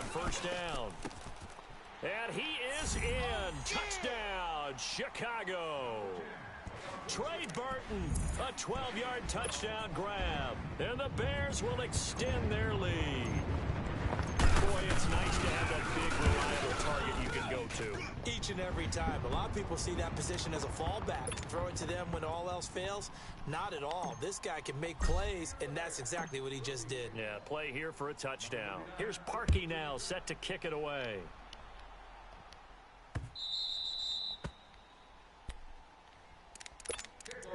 first down. And he is in. Touchdown, Chicago. Trey Burton, a 12-yard touchdown grab. And the Bears will extend their lead. Boy, it's nice to have that big, reliable target you can go to. Each and every time. A lot of people see that position as a fallback. Throw it to them when all else fails. Not at all. This guy can make plays, and that's exactly what he just did. Yeah, play here for a touchdown. Here's Parkey now, set to kick it away.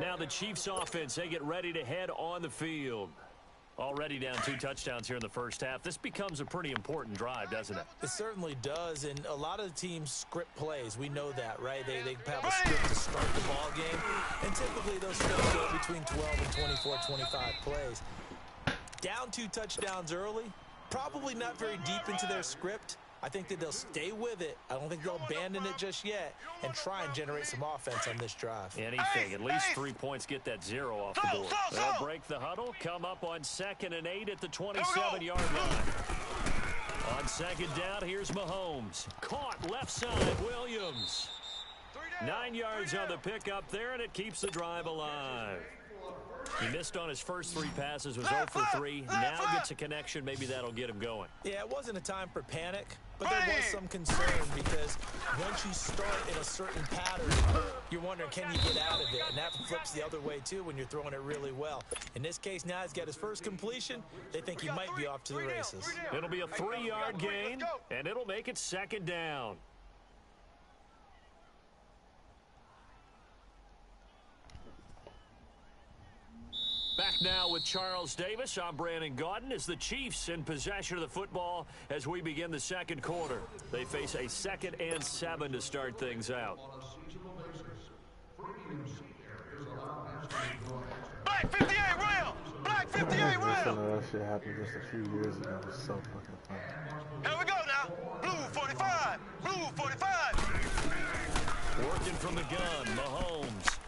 Now the Chiefs offense, they get ready to head on the field. Already down 2 touchdowns here in the first half. This becomes a pretty important drive, doesn't it? It certainly does, and a lot of the teams script plays. We know that, right? They have a script to start the ball game, and typically those scripts go between 12 and 24, 25 plays. Down 2 touchdowns early, probably not very deep into their script. I think that they'll stay with it. I don't think they'll abandon it just yet and try and generate some offense on this drive. Anything. At least 3 points, get that 0 off the board. They'll break the huddle, come up on 2nd and 8 at the 27-yard line. On 2nd down, here's Mahomes. Caught left side, Williams. 9 yards on the pickup there, and it keeps the drive alive. He missed on his first 3 passes, was 0 for 3. Now gets a connection. Maybe that'll get him going. Yeah, it wasn't a time for panic, but there was some concern because once you start in a certain pattern, you're wondering, can you get out of it? And that flips the other way, too, when you're throwing it really well. In this case, now he's got his first completion. They think he might be off to the races. It'll be a 3-yard gain, and it'll make it 2nd down. Back now with Charles Davis. I'm Brandon Gaudin. As the Chiefs in possession of the football as we begin the 2nd quarter. They face a 2nd and 7 to start things out. Black 58 real! Black 58 real! That shit happened just a few years ago. It was so fucking funny. Here we go now. Blue 45. Blue 45. Working from the gun, Mahomes.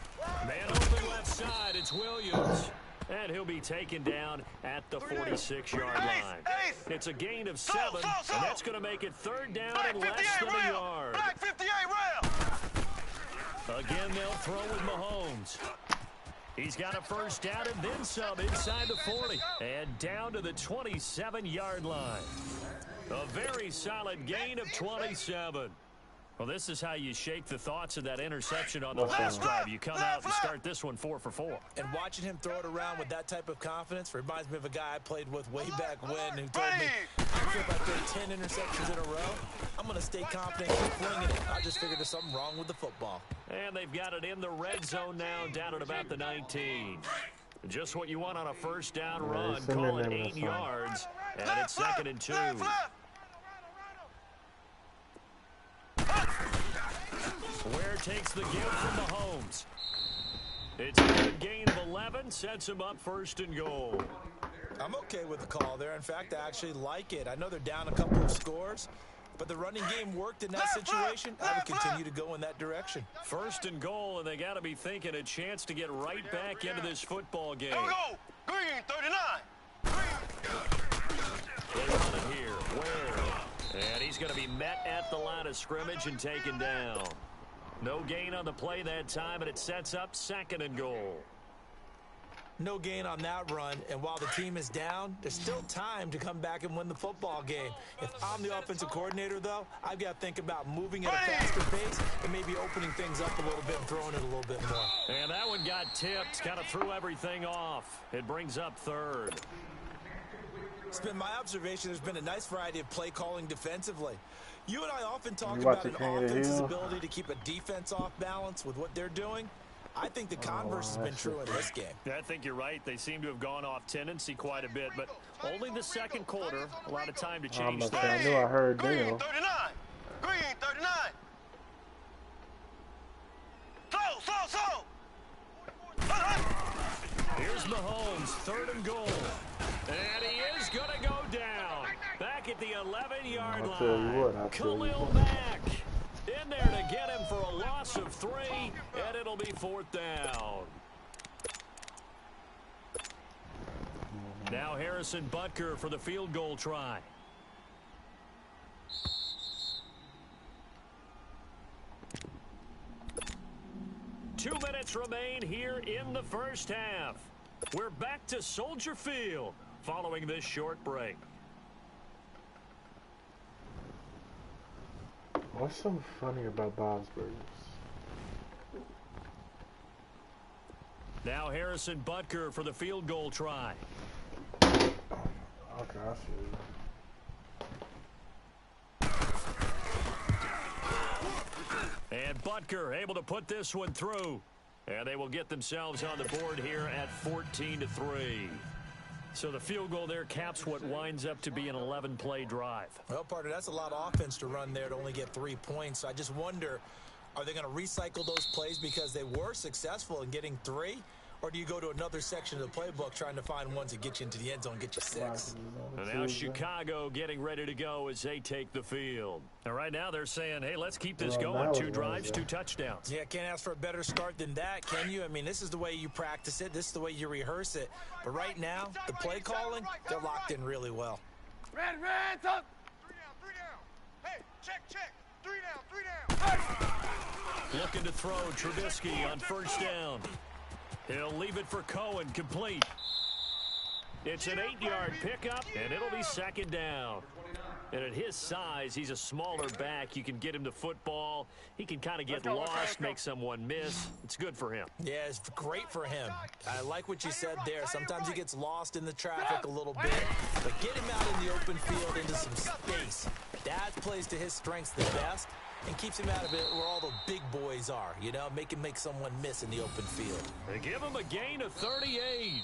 Man open left side, it's Williams. And he'll be taken down at the 46-yard line. It's a gain of 7, and that's going to make it 3rd down and less than a yard. Black 58 real! Again, they'll throw with Mahomes. He's got a first down and then some inside the 40. And down to the 27-yard line. A very solid gain of 27. Well, this is how you shake the thoughts of that interception on the last drive. You come out and start this one 4 for 4. And watching him throw it around with that type of confidence reminds me of a guy I played with way back when who told me, I feel if I throw 10 interceptions in a row, I'm going to stay confident and keep flinging it. I just figured there's something wrong with the football. And they've got it in the red zone now, down at about the 19. Just what you want on a first down run. Call it 8 yards, and it's 2nd and 2. Ware takes the give from Mahomes. It's a good gain of 11, sets him up 1st and goal. I'm okay with the call there. In fact, I actually like it. I know they're down a couple of scores, but the running game worked in that situation. I would continue to go in that direction. 1st and goal, and they got to be thinking a chance to get right back into this football game. Here we go. Green 39. They run it here. Ware. And he's going to be met at the line of scrimmage and taken down. No gain on the play that time, and it sets up 2nd and goal. No gain on that run, and while the team is down, there's still time to come back and win the football game. If I'm the offensive coordinator, though, I've got to think about moving at a faster pace and maybe opening things up a little bit and throwing it a little bit more. And that one got tipped, kind of threw everything off. It brings up 3rd. It's been my observation there's been a nice variety of play calling defensively. You and I often talk about an offense's ability to keep a defense off balance with what they're doing. I think the converse has been true in this game. Yeah, I think you're right. They seem to have gone off tendency quite a bit, but only the 2nd quarter. A lot of time to change things. I knew I heard Green Dale. 39. Green 39. Slow. Here's Mahomes, 3rd and goal. And he is going to go down. Back at the 11-yard line. I'll tell you what, Khalil Mack in there to get him for a loss of 3, and it'll be 4th down. Now Harrison Butker for the field goal try. 2 minutes remain here in the first half. We're back to Soldier Field following this short break. What's so funny about Bob's Burgers? Now Harrison Butker for the field goal try. Okay, I see. And Butker able to put this one through. And they will get themselves on the board here at 14-3. So the field goal there caps what winds up to be an 11-play drive. Well, partner, that's a lot of offense to run there to only get 3 points. So I just wonder, are they going to recycle those plays because they were successful in getting 3? Or do you go to another section of the playbook trying to find ones that get you into the end zone and get you 6? And now Chicago getting ready to go as they take the field. And right now they're saying, hey, let's keep this going. 2 drives, 2 touchdowns. Yeah, can't ask for a better start than that, can you? I mean, this is the way you practice it. This is the way you rehearse it. But right now, the play calling, they're locked in really well. Red, up. 3 down. Hey, check. 3 down. Hey. Looking to throw Trubisky on first down. He'll leave it for Cohen, complete. It's an 8-yard pickup, and it'll be second down. And at his size, he's a smaller back. You can get him the football. He can kind of get lost, make someone miss. It's good for him. Yeah, it's great for him. I like what you said there. Sometimes he gets lost in the traffic a little bit. But get him out in the open field into some space. That plays to his strengths the best and keeps him out of it where all the big boys are. You know, make someone miss in the open field. They give him a gain of 38.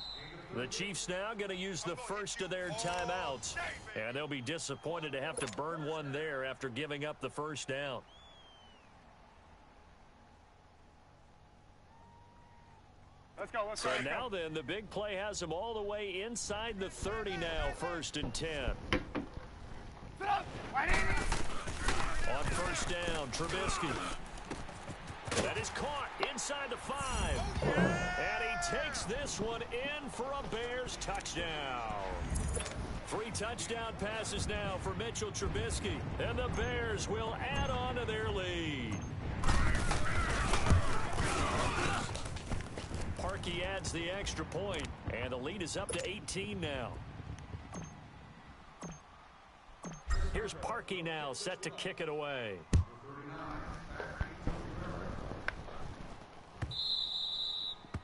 The Chiefs now going to use the first of their timeouts. And they'll be disappointed to have to burn one there after giving up the first down. Let's go. So now then, the big play has them all the way inside the 30 now, 1st and 10. Sit up. On first down, Trubisky. That is caught inside the 5. And he takes this one in for a Bears touchdown. 3 touchdown passes now for Mitchell Trubisky. And the Bears will add on to their lead. Parkey adds the extra point, and the lead is up to 18 now. Here's Parkey now, set to kick it away.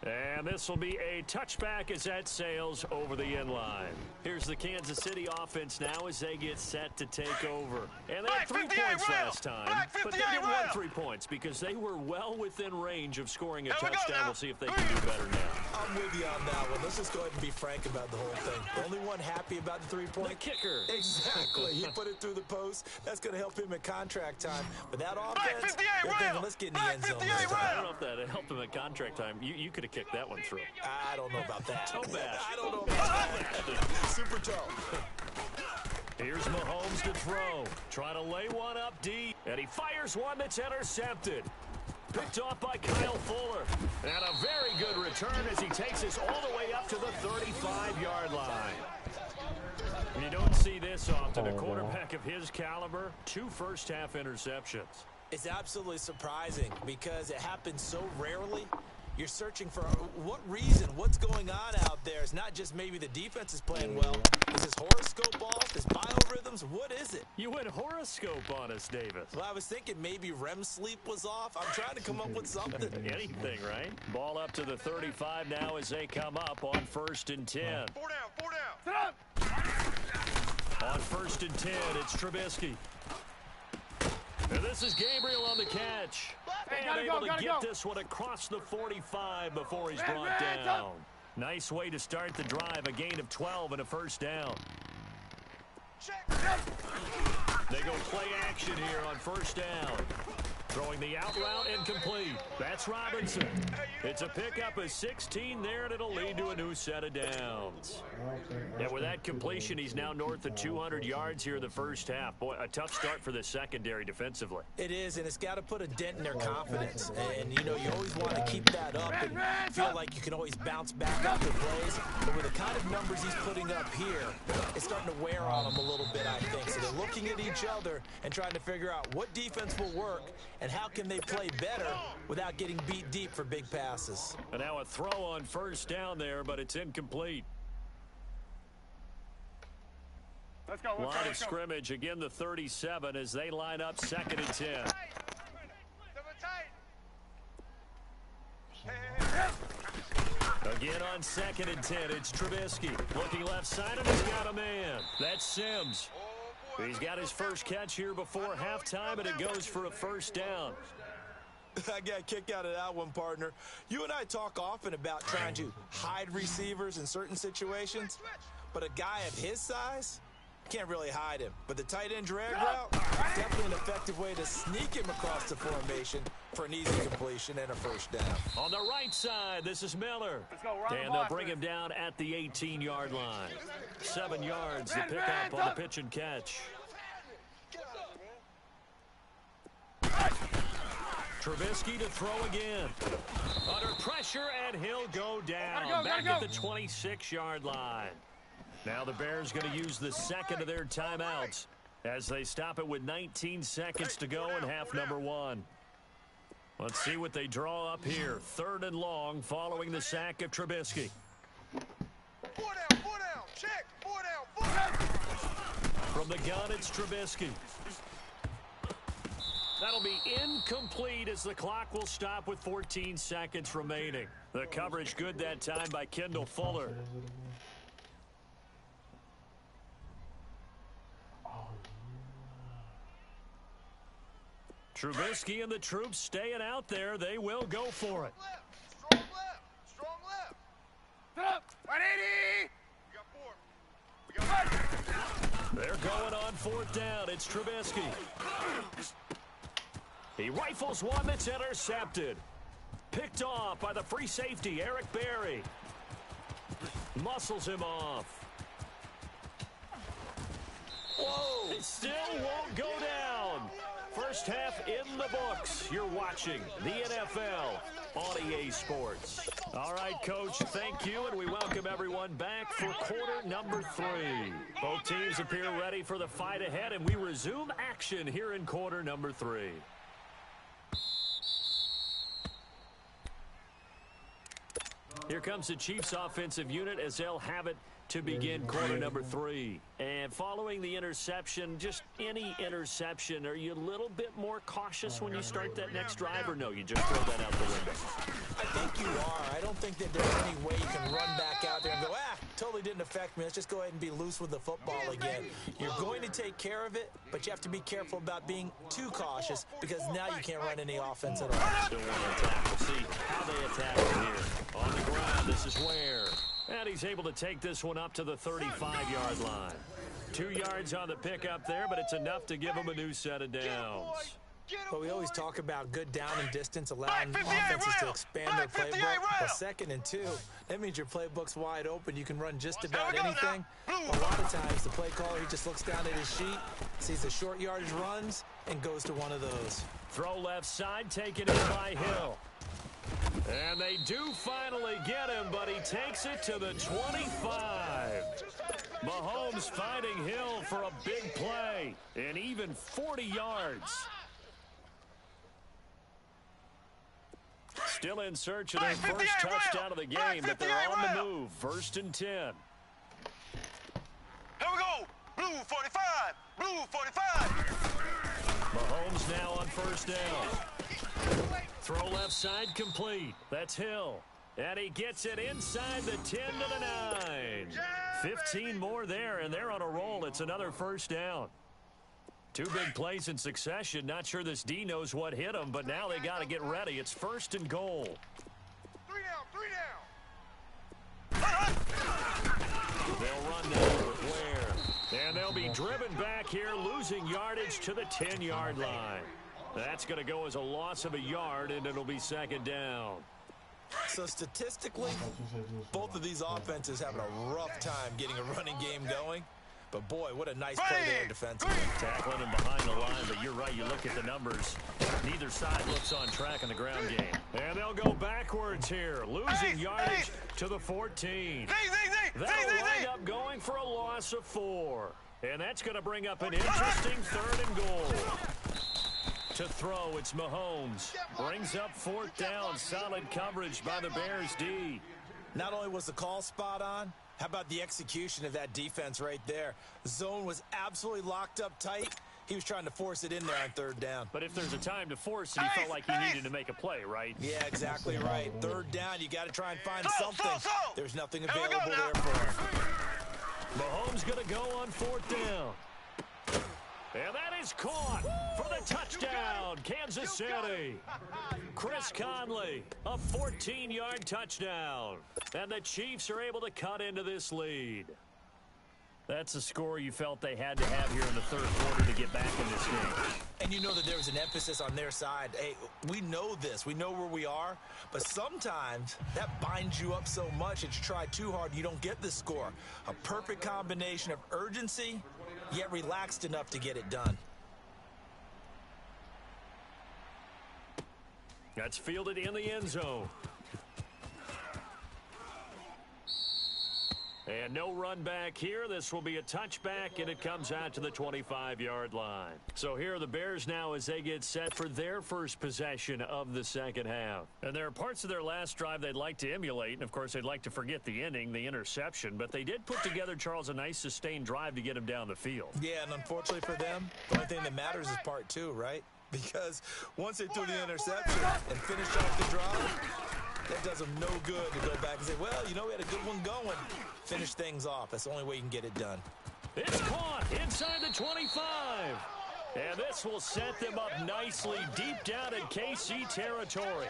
And this will be a touchback as that sails over the end line. Here's the Kansas City offense now as they get set to take over. And they had 3 points last time, but they didn't want 3 points because they were well within range of scoring a touchdown. We'll see if they can do better now. I'm with you on that one. Let's just go ahead and be frank about the whole thing. The only one happy about the 3-point. The kicker. Exactly. He put it through the post. That's going to help him at contract time. But that offense, they're thinking, let's get in the end zone this time. I don't know if that helped him at contract time. You could have kicked that one through. I don't know about that. Toe bash. I don't know about that. Super toe. Here's Mahomes to throw. Trying to lay one up deep. And he fires one that's intercepted. Picked off by Kyle Fuller. And a very good return as he takes us all the way up to the 35-yard line. You don't see this often. A quarterback of his caliber, 2 first-half interceptions. It's absolutely surprising because it happens so rarely. You're searching for what reason, what's going on out there. It's not just maybe the defense is playing well. Is this horoscope off? Is biorhythms? What is it? You went horoscope on us, Davis. Well, I was thinking maybe REM sleep was off. I'm trying to come up with something. Anything, right? Ball up to the 35 now as they come up on 1st and 10. 4 down. Sit up. On 1st and 10, it's Trubisky. And this is Gabriel on the catch. And able to get this one across the 45 before he's brought down. Nice way to start the drive. A gain of 12 and a first down. They go play action here on first down. Throwing the out route incomplete. That's Robinson. It's a pickup of 16 there, and it'll lead to a new set of downs. And with that completion, he's now north of 200 yards here in the first half. Boy, a tough start for the secondary defensively. It is, and it's got to put a dent in their confidence. And, you know, you always want to keep that up and feel like you can always bounce back after plays. But with the kind of numbers he's putting up here, it's starting to wear on them a little bit, I think. So they look looking at each other and trying to figure out what defense will work and how can they play better without getting beat deep for big passes. And now a throw on first down there, but it's incomplete. Let's go. Line of scrimmage, again the 37 as they line up 2nd and 10. Again on 2nd and 10, it's Trubisky. Looking left side, and he's got a man. That's Sims. He's got his first catch here before halftime, and it goes for a first down. I got a kick out of that one, partner. You and I talk often about trying to hide receivers in certain situations, but a guy of his size can't really hide him. But the tight end drag route, definitely an effective way to sneak him across the formation for an easy completion and a first down. On the right side, this is Miller. And they'll bring him down at the 18-yard line. 7 yards to pick up on the pitch and catch. Trubisky to throw again. Under pressure, and he'll go down. Back at the 26-yard line. Now the Bears going to use the second of their timeouts as they stop it with 19 seconds to go in half number 1. Let's see what they draw up here. 3rd and long following the sack of Trubisky. 4 down, check, 4 down. From the gun, it's Trubisky. That'll be incomplete as the clock will stop with 14 seconds remaining. The coverage good that time by Kendall Fuller. Trubisky and the troops staying out there. They will go for it. Strong left. Set up. 180. We got 4. They're going on 4th down. It's Trubisky. He rifles one that's intercepted. Picked off by the free safety, Eric Berry. Muscles him off. Whoa! It still won't go down. First half in the books. You're watching the NFL on EA Sports. All right, Coach, thank you, and we welcome everyone back for quarter number 3. Both teams appear ready for the fight ahead, and we resume action here in quarter number 3. Here comes the Chiefs offensive unit as they'll have it to begin quarter number 3. And following the interception, just any interception, are you a little bit more cautious when you start that next drive, or no, you just throw that out the window? I think you are. I don't think that there's any way you can run back out there and go, totally didn't affect me. Let's just go ahead and be loose with the football again. You're going to take care of it, but you have to be careful about being too cautious because now you can't run any offense at all. Still want to attack. We'll see how they attack it here. On the ground, this is Ware. And he's able to take this one up to the 35-yard line. 2 yards on the pickup there, but it's enough to give him a new set of downs. But we always talk about good down and distance, allowing offenses to expand their playbook. But 2nd and 2, that means your playbook's wide open. You can run just about anything. A lot of times, the play caller, he just looks down at his sheet, sees the short yardage runs, and goes to one of those. Throw left side, taken in by Hill. And they do finally get him, but he takes it to the 25. Mahomes finding Hill for a big play, and even 40 yards. Still in search of their first touchdown of the game, but they're on the move. 1st and 10. Here we go. Blue 45. Blue 45. Mahomes now on 1st down. Throw left side complete. That's Hill. And he gets it inside the 10 to the 9. 15 more there, and they're on a roll. It's another 1st down. 2 big plays in succession. Not sure this D knows what hit him, but now they got to get ready. It's 1st and goal. 3 down. They'll run now with Ware. And they'll be driven back here, losing yardage to the 10-yard line. That's going to go as a loss of a yard, and it'll be 2nd down. So statistically, both of these offenses having a rough time getting a running game going. But, boy, what a nice play there defensively. Tackling him behind the line, but you're right. You look at the numbers. Neither side looks on track in the ground game. And they'll go backwards here, losing yardage to the 14. That'll wind up going for a loss of 4. And that's going to bring up an interesting 3rd and goal. To throw, it's Mahomes. Brings up 4th down. Solid coverage by the Bears D. Not only was the call spot on, how about the execution of that defense right there? The zone was absolutely locked up tight. He was trying to force it in there on 3rd down. But if there's a time to force it, he felt like he needed to make a play, right? Yeah, exactly right. 3rd down, you got to try and find something. There's nothing available there for him. Mahomes going to go on 4th down. And that is caught for the touchdown, Kansas City. Chris Conley, a 14-yard touchdown. And the Chiefs are able to cut into this lead. That's a score you felt they had to have here in the 3rd quarter to get back in this game. And you know that there was an emphasis on their side. Hey, we know this. We know where we are. But sometimes that binds you up so much that you try too hard and you don't get the score. A perfect combination of urgency, yet relaxed enough to get it done. That's fielded in the end zone. And no run back here. This will be a touchback, and it comes out to the 25-yard line. So here are the Bears now as they get set for their first possession of the second half. And there are parts of their last drive they'd like to emulate, and, of course, they'd like to forget the inning, the interception. But they did put together, Charles, a nice sustained drive to get him down the field. Yeah, and unfortunately for them, the only thing that matters is part 2, right? Because once they threw the interception and finished off the drive, that does them no good to go back and say, well, you know, we had a good one going. Finish things off. That's the only way you can get it done. It's caught inside the 25. And this will set them up nicely deep down in KC territory.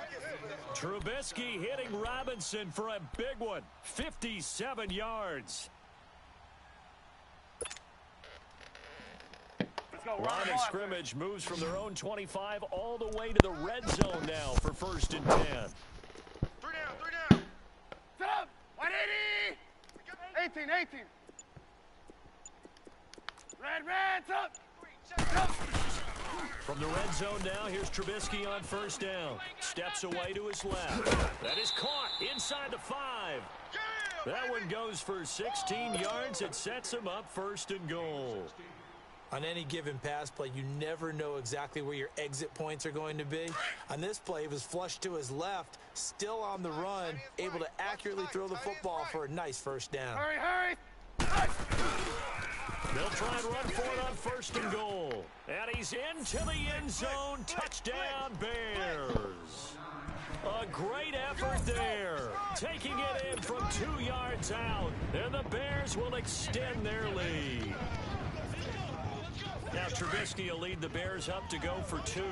Trubisky hitting Robinson for a big one. 57 yards. Line of scrimmage moves from their own 25 all the way to the red zone now for 1st and 10. 3 down, 3 down. Set up. 180. 18. Red, up. From the red zone now, here's Trubisky on 1st down. Steps away to his left. That is caught inside the 5. That one goes for 16 yards. It sets him up 1st and goal. On any given pass play, you never know exactly where your exit points are going to be. On this play, he was flushed to his left, still on the run, able to accurately throw the football for a nice 1st down. Hurry. They'll try and run for it on 1st and goal. And he's into the end zone. Touchdown, Bears. A great effort there. Taking it in from 2 yards out. And the Bears will extend their lead. Now Trubisky will lead the Bears up to go for 2.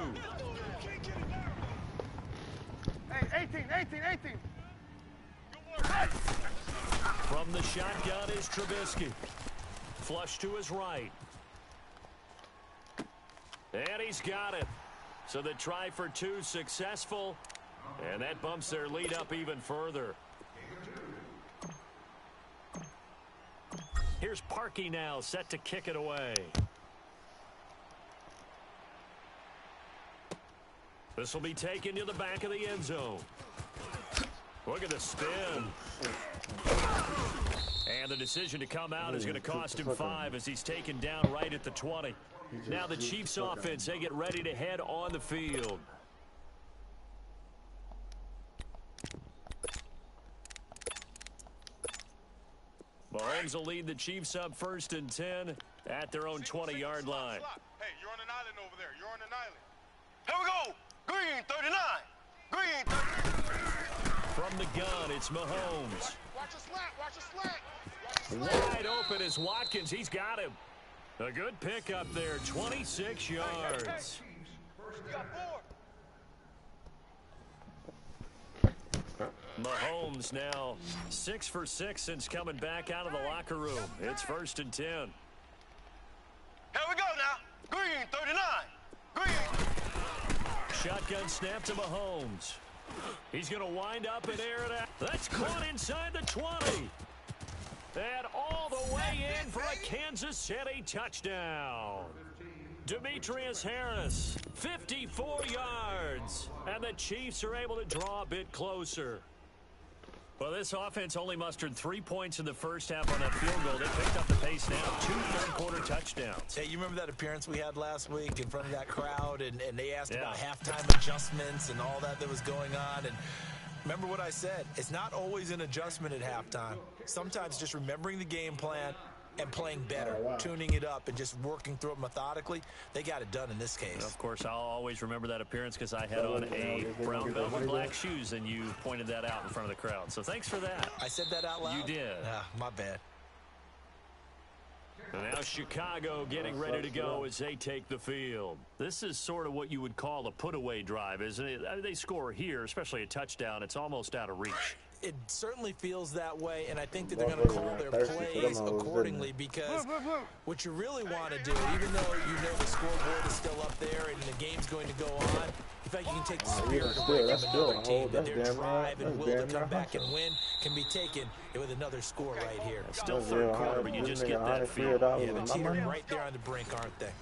Hey, 18. From the shotgun is Trubisky. Flush to his right. And he's got it. So the try for 2 successful. And that bumps their lead up even further. Here's Parkey now, set to kick it away. This will be taken to the back of the end zone. Look at the spin. And the decision to come out is going to cost him 5 as he's taken down right at the 20. Now the Chiefs offense, they get ready to head on the field. Mahomes will lead the Chiefs up 1st and 10 at their own 20-yard line. Hey, you're on an island over there. You're on an island. Here we go. Green 39. Green 39. From the gun, it's Mahomes. Watch a slant. Wide open is Watkins. He's got him. A good pickup there, 26 yards. You got 4. Mahomes now 6 for 6 since coming back out of the locker room. It's 1st and 10. Here we go now. Green 39. Green. Shotgun snap to Mahomes. He's going to wind up and air it out. That's caught inside the 20. And all the way in for a Kansas City touchdown. Demetrius Harris, 54 yards. And the Chiefs are able to draw a bit closer. Well, this offense only mustered 3 points in the first half on that field goal. They picked up the pace now. 2 third-quarter touchdowns. Hey, you remember that appearance we had last week in front of that crowd, and they asked Yeah. about halftime adjustments and all that was going on, and remember what I said. It's not always an adjustment at halftime. Sometimes just remembering the game plan and playing better, tuning it up and just working through it methodically. They got it done in this case. Of course, I'll always remember that appearance because I had on a brown belt with black shoes, and you pointed that out in front of the crowd. So thanks for that. I said that out loud? You did. Ah, my bad. And now Chicago getting ready to go as they take the field. This is sort of what you would call a put-away drive, isn't it? I mean, they score here, especially a touchdown. It's almost out of reach. It certainly feels that way, and I think that they're going to call their plays accordingly because what you really want to do, even though you know the scoreboard is still up there and the game's going to go on, in fact, you can take the spirit away from another team, and their drive and will to come back and win can be taken with another score right here. Still third quarter, but you just get that feel. Yeah, the team right there on the brink, aren't they?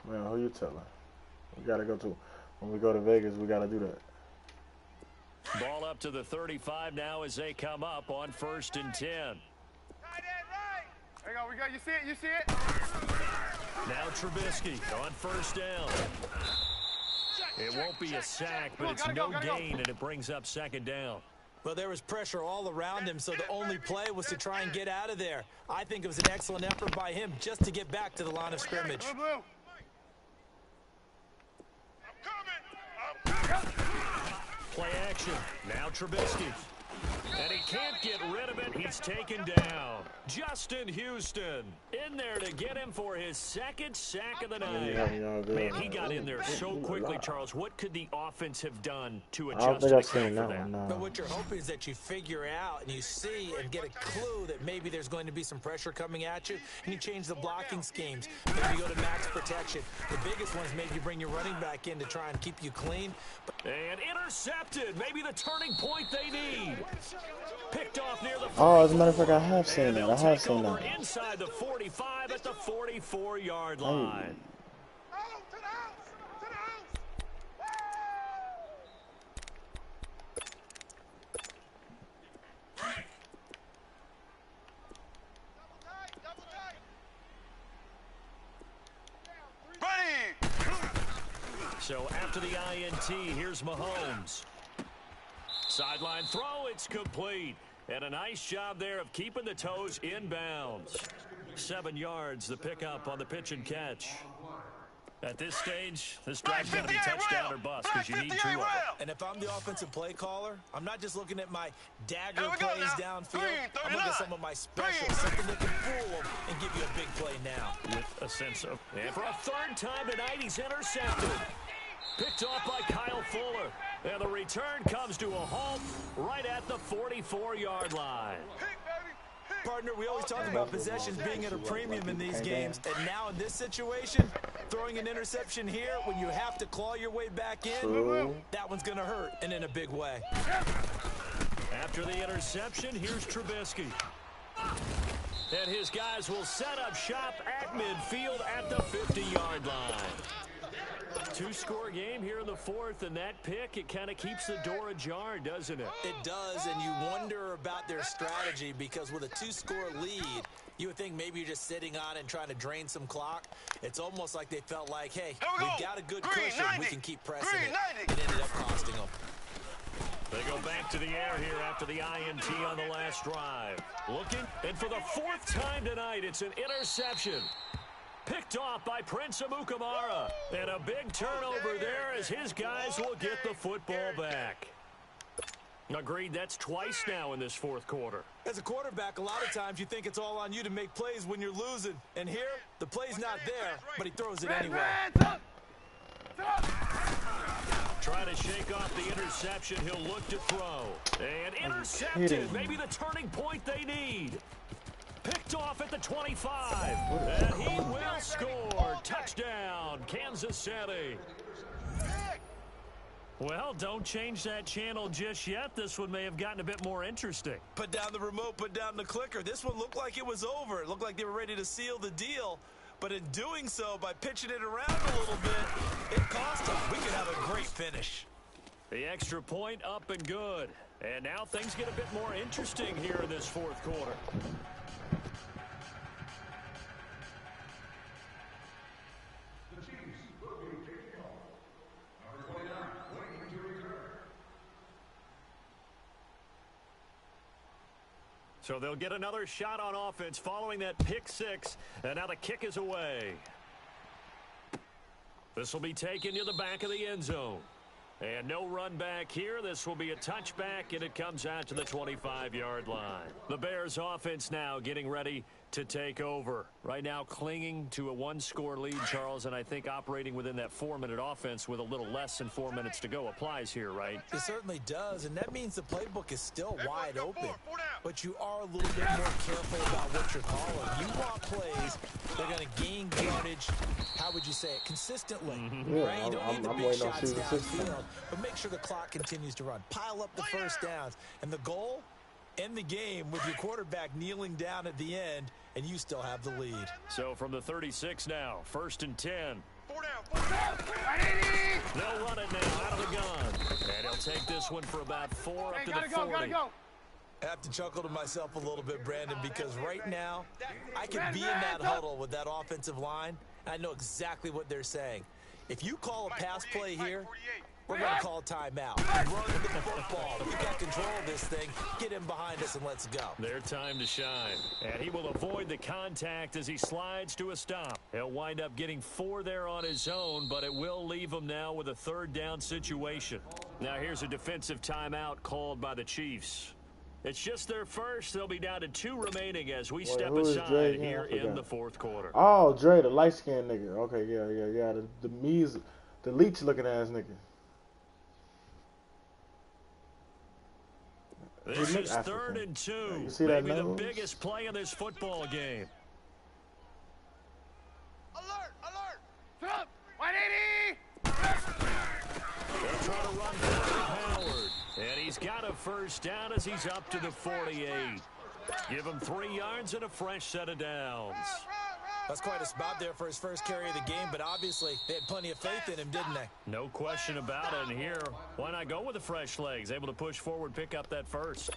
Man, who you telling? We gotta go to. When we go to Vegas, we gotta do that. Ball up to the 35 now as they come up on 1st and 10. There you go. We got. You see it? You see it? Now Trubisky on 1st down. It won't be a sack, but it's no gain, and it brings up 2nd down. Well, there was pressure all around him, so the only play was to try and get out of there. I think it was an excellent effort by him just to get back to the line of scrimmage. Play action. Now Trubisky. And he can't get rid of it. He's taken down. Justin Houston in there to get him for his 2nd sack of the night. Man, he got in there so quickly, Charles. What could the offense have done to adjust? I don't think I've seen that one. No. But what you're hoping is that you figure out and you see and get a clue that maybe there's going to be some pressure coming at you, and you change the blocking schemes. Maybe you go to max protection. The biggest one is maybe you bring your running back in to try and keep you clean. And intercepted. Maybe the turning point they need. Picked off near the. Oh, as a matter of fact, I have seen that. I have seen that. Inside the 45 at the 44-yard line. So after the INT, here's Mahomes. Sideline throw, it's complete. And a nice job there of keeping the toes inbounds. 7 yards, the pickup on the pitch and catch. At this stage, this drive's got to be touchdown or bust because you need 2 of them. And if I'm the offensive play caller, I'm not just looking at my dagger plays downfield. I'm looking at some of my specials, something that can fool them and give you a big play now. With a sense of. And for a 3rd time tonight, he's intercepted. Picked off by Kyle Fuller. And the return comes to a halt right at the 44-yard line. Partner, we always talk about possessions being at a premium in these games. And now in this situation, throwing an interception here when you have to claw your way back in, that one's going to hurt, and in a big way. After the interception, here's Trubisky. And his guys will set up shop at midfield at the 50-yard line. 2-score game here in the 4th, and that pick, it kind of keeps the door ajar, doesn't it? It does, and you wonder about their strategy because with a 2-score lead, you would think maybe you're just sitting on it and trying to drain some clock. It's almost like they felt like, hey, we've got a good cushion. We can keep pressing it. It ended up costing them. They go back to the air here after the INT on the last drive. Looking, and for the 4th time tonight, it's an interception. Picked off by Prince Amukamara. And a big turnover there as his guys will get the football back. Agreed, that's twice now in this 4th quarter. As a quarterback, a lot of times you think it's all on you to make plays when you're losing. And here, the play's not there, but he throws it anyway. Trying to shake off the interception. He'll look to throw. And intercepted. Maybe the turning point they need. Picked off at the 25. And he will score. Touchdown, Kansas City. Well, don't change that channel just yet. This one may have gotten a bit more interesting. Put down the remote, put down the clicker. This one looked like it was over. It looked like they were ready to seal the deal. But in doing so, by pitching it around a little bit, it cost him. We could have a great finish. The extra point up and good. And now things get a bit more interesting here in this fourth quarter. So they'll get another shot on offense following that pick six. And now the kick is away. This will be taken to the back of the end zone. And no run back here. This will be a touchback, and it comes out to the 25-yard line. The Bears offense now getting ready to take over. Right now clinging to a one-score lead, Charles, and I think operating within that 4-minute offense with a little less than 4 minutes to go applies here, right? It certainly does, and that means the playbook is still wide open. But you are a little bit more careful about what you're calling. You want plays that are going to gain yardage, how would you say it, consistently. Right? You don't need the big shots downfield, but make sure the clock continues to run. Pile up the first downs, and the goal, end the game with your quarterback kneeling down at the end, and you still have the lead. So from the 36 now, 1st and 10. 4 down. They'll run it now out of the gun. And he'll take this one for about 4 up to the 40. Gotta go. I have to chuckle to myself a little bit, Brandon, because right now I can be in that huddle with that offensive line, and I know exactly what they're saying. If you call a pass play here, we're going to call timeout. Run the football. If we got control of this thing, get him behind us and let's go. Their time to shine. And he will avoid the contact as he slides to a stop. He'll wind up getting 4 there on his own, but it will leave him now with a 3rd down situation. Now here's a defensive timeout called by the Chiefs. It's just their first. They'll be down to 2 remaining as we step aside here in the 4th quarter. Oh, Dre, the light-skinned nigga. Okay, yeah. The leech-looking ass nigga. This is 3rd and 2. You see Maybe that the nose? biggest play of this football game. Alert! Sit up! 180! They'll try to run for Howard. And he's got a 1st down as he's up to the 48. Give him 3 yards and a fresh set of downs. That's quite a spot there for his first carry of the game, but obviously they had plenty of faith in him, didn't they? No question about it. And here, why not go with the fresh legs? Able to push forward, pick up that first.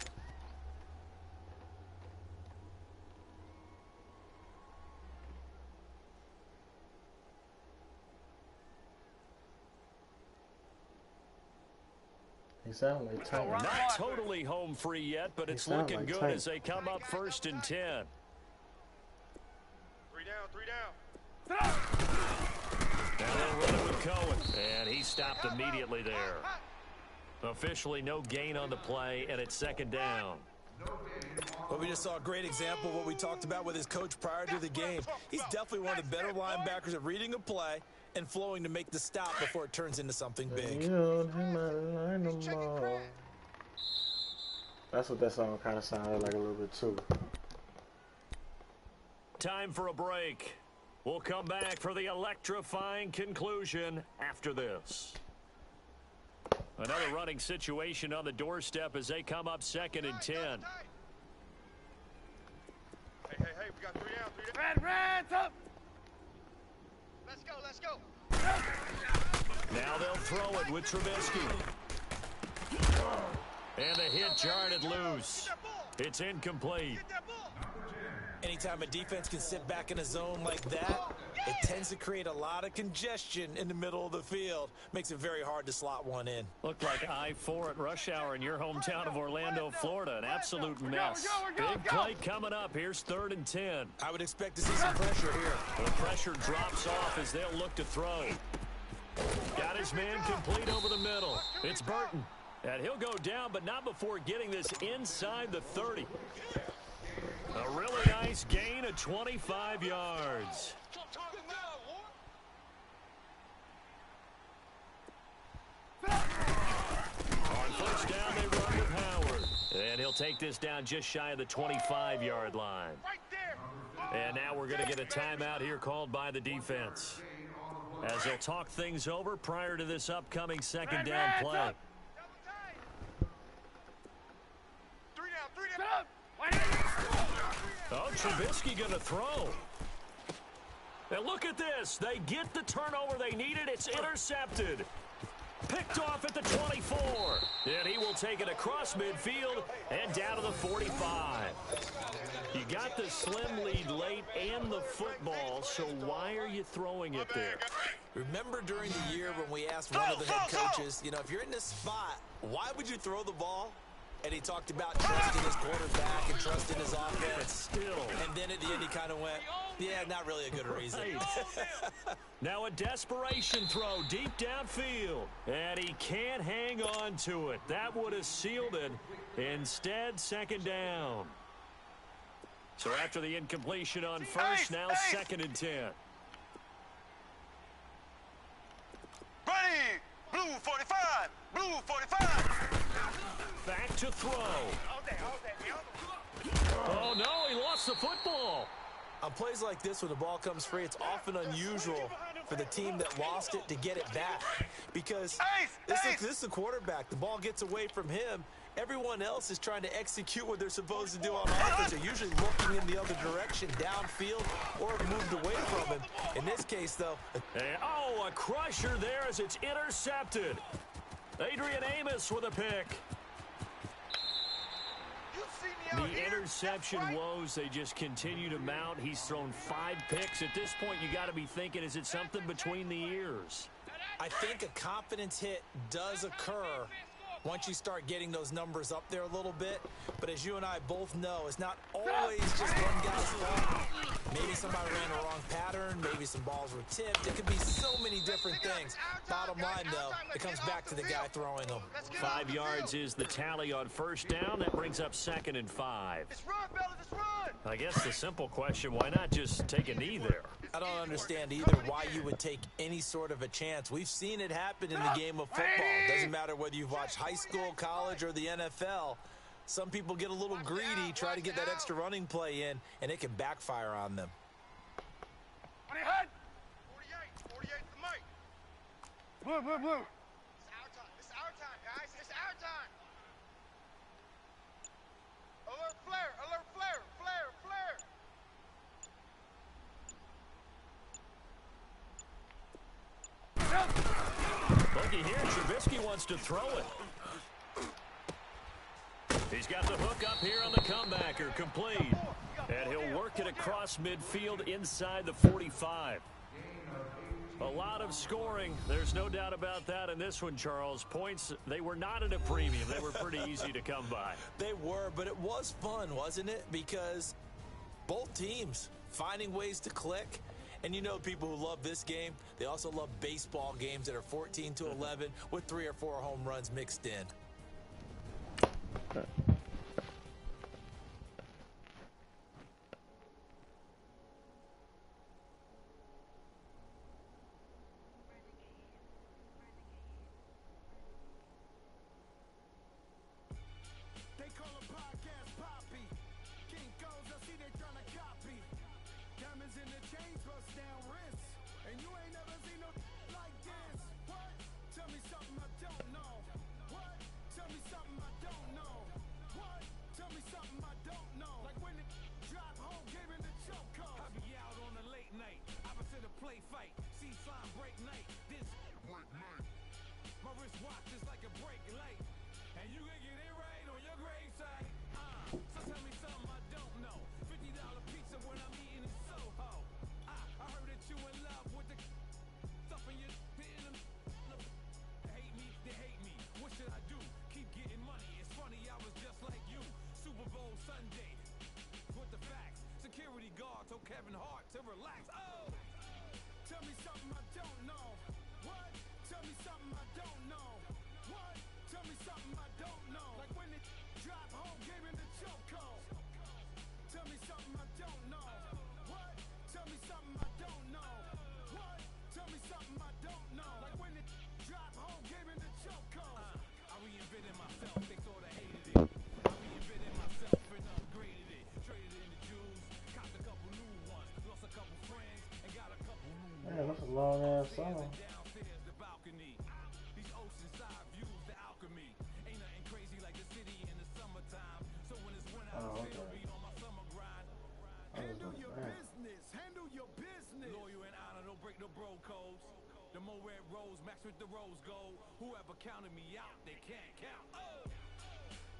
He sound like Titan. Not totally home free yet, but it's looking like good Titan. as they come up 1st and 10. 3 down. Now they'll run it with Cohen, and he stopped immediately there. Officially no gain on the play, and it's 2nd down. Well, we just saw a great example of what we talked about with his coach prior to the game. He's definitely one of the better linebackers at reading a play and flowing to make the stop before it turns into something big. That's what that song kind of sounded like a little bit too. Time for a break. We'll come back for the electrifying conclusion after this. Another running situation on the doorstep as they come up 2nd and 10. Hey, we got 3 down. Red's up! Let's go. Now they'll throw it with Trubisky. And the hit jarred it loose. It's incomplete. Anytime a defense can sit back in a zone like that, it tends to create a lot of congestion in the middle of the field. Makes it very hard to slot one in. Looked like I-4 at rush hour in your hometown of Orlando, Florida. An absolute mess. Big play coming up. Here's 3rd and 10. I would expect to see some pressure here. The pressure drops off as they'll look to throw. Got his man complete over the middle. It's Burton. And he'll go down, but not before getting this inside the 30. A really nice gain of 25 yards. On 1st down, they run with Howard. And he'll take this down just shy of the 25-yard line. And now we're going to get a timeout here called by the defense, as they'll talk things over prior to this upcoming 2nd down play. 3 down. Oh, Trubisky going to throw. And look at this. They get the turnover they needed. It's intercepted. Picked off at the 24. And he will take it across midfield and down to the 45. You got the slim lead late and the football, so why are you throwing it there? Remember during the year when we asked one of the head coaches, you know, if you're in this spot, why would you throw the ball? And he talked about trusting his quarterback and trusting his offense. Still. And then at the end he kind of went, yeah, not really a good reason. Now a desperation throw deep downfield. And he can't hang on to it. That would have sealed it. Instead, second down. So after the incompletion on first, now second and 10. Ready! Blue 45! Blue 45! Back to throw. Oh, no, he lost the football. On plays like this, when the ball comes free, it's often unusual for the team that lost it to get it back. Because this is the quarterback. The ball gets away from him. Everyone else is trying to execute what they're supposed to do on offense. They're usually looking in the other direction, downfield, or moved away from him. In this case, though. Oh, a crusher there as it's intercepted. Adrian Amos with a pick. The interception woes, they just continue to mount. He's thrown 5 picks. At this point, you got to be thinking, is it something between the ears? I think a confidence hit does occur once you start getting those numbers up there a little bit. But as you and I both know, it's not always just one guy's fault. Maybe somebody ran a wrong pattern. Maybe some balls were tipped. It could be so many different things. Bottom line, though, it comes back to the guy throwing them. 5 yards is the tally on first down. That brings up second and 5. Let's run, fellas, let's run! I guess the simple question, why not just take a knee there? I don't understand either why you would take any sort of a chance. We've seen it happen in the game of football. Doesn't matter whether you've watched high school, college, or the NFL. Some people get a little greedy, try to get that extra running play in, and it can backfire on them. 48, 48 the mic. Blue, blue, blue. It's our time, guys. It's our time. Alert flare, alert flare, flare, flare. Looky here, Trubisky wants to throw it. He's got the hook up here on the comebacker, complete. And he'll work it across midfield inside the 45. A lot of scoring. There's no doubt about that in this one, Charles. Points, they were not at a premium. They were pretty easy to come by. They were, but it was fun, wasn't it? Because both teams finding ways to click. And you know people who love this game, they also love baseball games that are 14-11 with 3 or 4 home runs mixed in. They call a podcast Poppy. King goes, I see they tryna copy. Diamonds in the chains, bust down wrists. And you ain't never seen no like this. What? Tell me something I don't know. What? Tell me something I don't know. What? Tell me something I don't know. Like when it drop home, came in the choke code. I be out on a late night, opposite a play fight. See slime break night. This break night. My wristwatch is like a break light. And you can get it right on your gravesite. So tell me something I don't know. $50 pizza when I'm eating in Soho. I heard that you in love with the stuff in your hitting them. They hate me. What should I do? Keep getting money. It's funny, I was just like you. Super Bowl Sunday. With the facts. Security guard told Kevin Hart to relax. Oh! Tell me something I don't know. What? Tell me something I don't know. What? Tell me something I don't know. Like when it drop home, game in the choke code. Tell me something I don't know. What? Tell me something I don't know. What? Tell me something I don't know. Like when it drop home, game in the choke code. I reinvented myself, they sorta hated it. I reinvented myself and upgraded it. Traded in the jewels, copped a couple new ones, lost a couple friends, and got a couple new ones. Man, that's a long ass song. Downstairs the balcony. These oceanside views, the alchemy. Ain't the rose gold. Whoever counted me out, they can't count. Oh!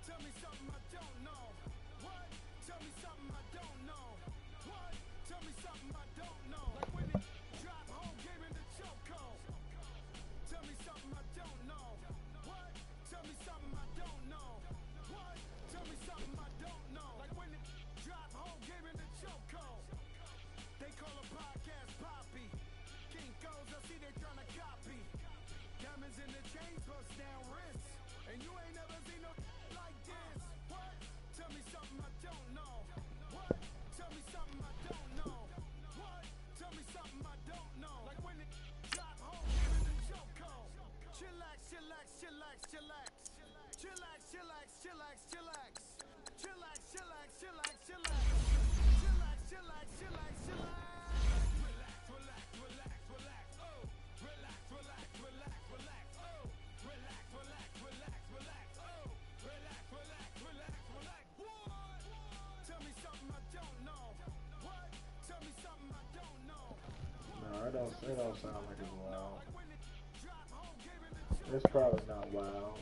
Tell me something I don't know. What? Tell me something I don't know. What? Tell me something I don't know. Like when it drop home, game in the chokehold. Tell me something I don't know. What? Tell me something I don't know. What? Tell me something I don't know. Like when it drop home, game in the chokehold. They call a podcast Poppy. King goes, I see they tryna copy. Diamonds in the chains, bust down wrists. And you ain't never seen no like this. What? Tell me something I don't know. What? Tell me something I don't know. What? Tell me something I don't know. Like when it drop home, give it the chokehold. Chillax, chillax, chillax, chillax. Chillax, chillax, chillax, chillax. Chillax, chillax, chillax, chillax. Chillax, chillax, chillax, chillax. Relax, relax, relax, relax. Oh, relax, relax, relax, relax. Oh, relax, relax, relax, relax. Oh, relax, relax, relax, relax. What? Tell me something I don't know. What? Tell me something I don't know. No, it don't sound like it's wild. It's probably not wild.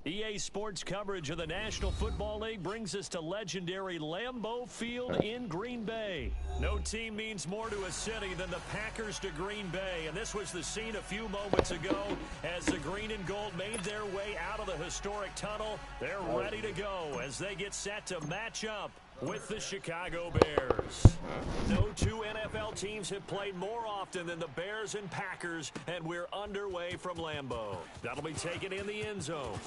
EA Sports coverage of the National Football League brings us to legendary Lambeau Field in Green Bay. No team means more to a city than the Packers to Green Bay, and this was the scene a few moments ago as the green and gold made their way out of the historic tunnel. They're ready to go as they get set to match up with the Chicago Bears. No two NFL teams have played more often than the Bears and Packers, and we're underway from Lambeau. That'll be taken in the end zone.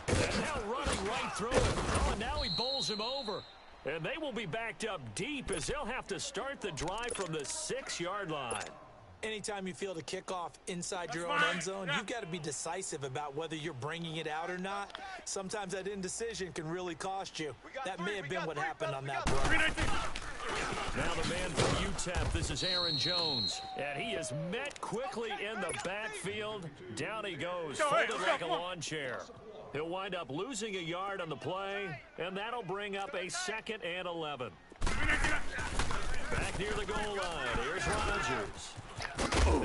And now running right through it. Oh, and now he bowls him over. And they will be backed up deep as they'll have to start the drive from the 6-yard line. Anytime you field a kickoff inside your own end zone, you've got to be decisive about whether you're bringing it out or not. Sometimes that indecision can really cost you. That may have been what happened on that drive. Now the man from UTEP, this is Aaron Jones. And he is met quickly in the backfield. Down he goes, folded like a lawn chair. He'll wind up losing a yard on the play, and that'll bring up a 2nd and 11. Back near the goal line, here's Rodgers.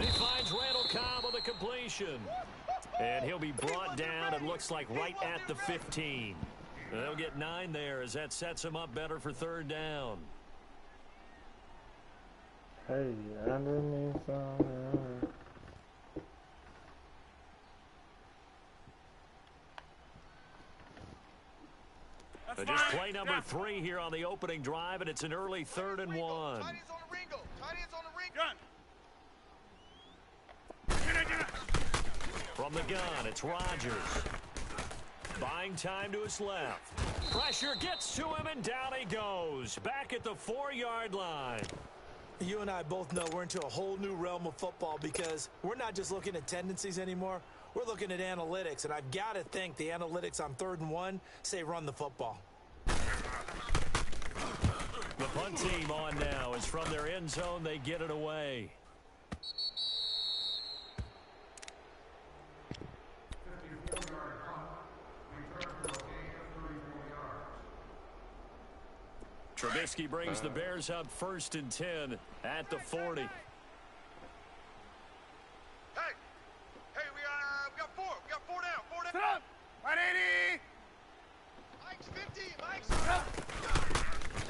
He finds Randall Cobb on the completion. And he'll be brought down, it looks like, right at the 15. They'll get 9 there as that sets him up better for 3rd down. Hey, underneath somewhere. Just play number 3 here on the opening drive, and it's an early 3rd and 1. Tight ends on the ring, go. Tight ends on the ring. Gun. From the gun, it's Rodgers. Buying time to his left. Pressure gets to him, and down he goes. Back at the 4-yard line. You and I both know we're into a whole new realm of football because we're not just looking at tendencies anymore. We're looking at analytics, and I've got to think the analytics on 3rd and 1 say run the football. The punt team on now is from their end zone. They get it away. Trubisky brings the Bears up 1st and 10 at the 40. Hey, we got 4. We got 4 down. 4 down. Sit up. 180. Mike's 50. Mike's.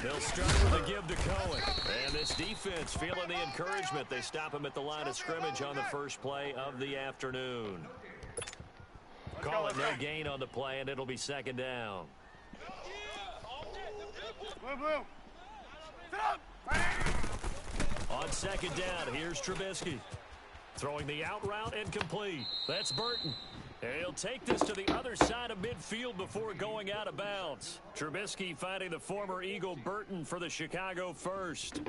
They'll start with a give to Cohen. And this defense feeling the encouragement. They stop him at the line of scrimmage on the first play of the afternoon. Call it no gain on the play, and it'll be 2nd down. Blue. Sit up. On 2nd down, here's Trubisky. Throwing the out route and complete. That's Burton. And he'll take this to the other side of midfield before going out of bounds. Trubisky finding the former Eagle Burton for the Chicago first.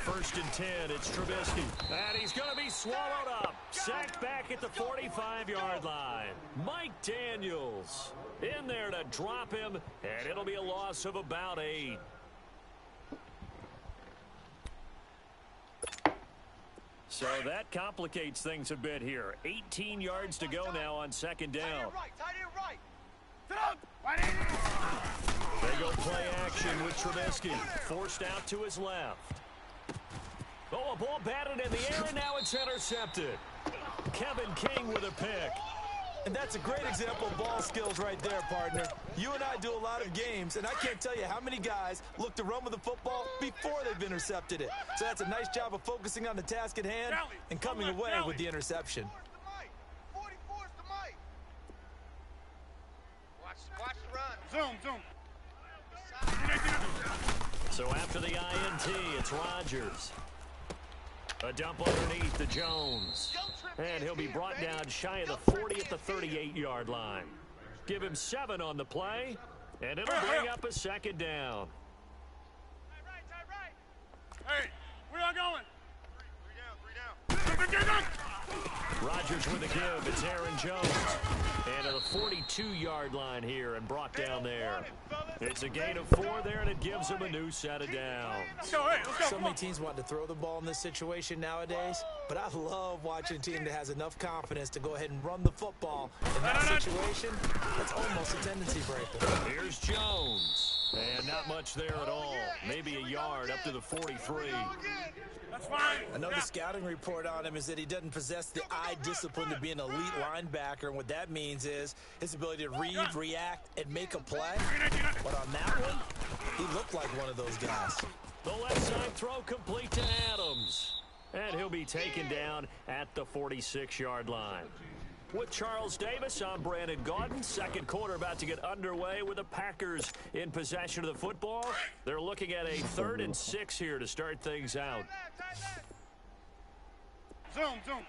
1st and 10. It's Trubisky. And he's going to be swallowed up. Sacked back at the 45-yard line. Mike Daniels in there to drop him, and it'll be a loss of about 8. So that complicates things a bit here. 18 yards to go now on 2nd down. They go play action with Trubisky. Forced out to his left. Oh, a ball batted in the air, and now it's intercepted. Kevin King with a pick. And that's a great example of ball skills right there, partner. You and I do a lot of games, and I can't tell you how many guys look to run with the football before they've intercepted it. So that's a nice job of focusing on the task at hand and coming away with the interception. Watch the run. Zoom. So after the INT, it's Rodgers. A dump underneath to Jones. And he'll be brought down shy of the 40 at the 38-yard line. Give him 7 on the play, and it'll bring up a 2nd down. Hey, where y'all going? Three down. Rodgers with a give. It's Aaron Jones. And to the 42-yard line here and brought down there. It's a gain of 4 there, and it gives him a new set of downs. Let's go. So many teams want to throw the ball in this situation nowadays, but I love watching a team that has enough confidence to go ahead and run the football. In that situation, that's almost a tendency breaker. Here's Jones. And not much there at all. Maybe a yard up to the 43. That's fine. Another scouting report on him is that he doesn't possess the eye discipline to be an elite linebacker, and what that means is his ability to read, react, and make a play. But on that one, he looked like one of those guys. The left side throw complete to Adams. And he'll be taken down at the 46-yard line. With Charles Davis, I'm Brandon Gaudin. 2nd quarter about to get underway with the Packers in possession of the football. They're looking at a 3rd and 6 here to start things out. Zoom.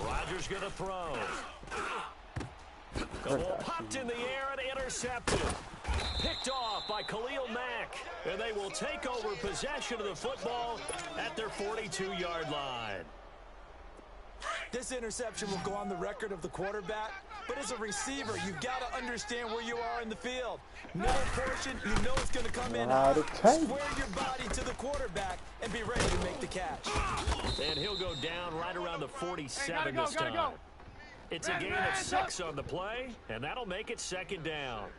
Rodgers going to throw. The ball popped in the air and intercepted. Picked off by Khalil Mack. And they will take over possession of the football at their 42-yard line. This interception will go on the record of the quarterback, but as a receiver, you've got to understand where you are in the field. Middle portion, you know it's going to come in hard. Square your body to the quarterback and be ready to make the catch. And he'll go down right around the 47 this time. It's a gain of 6 on the play, and that'll make it 2nd down.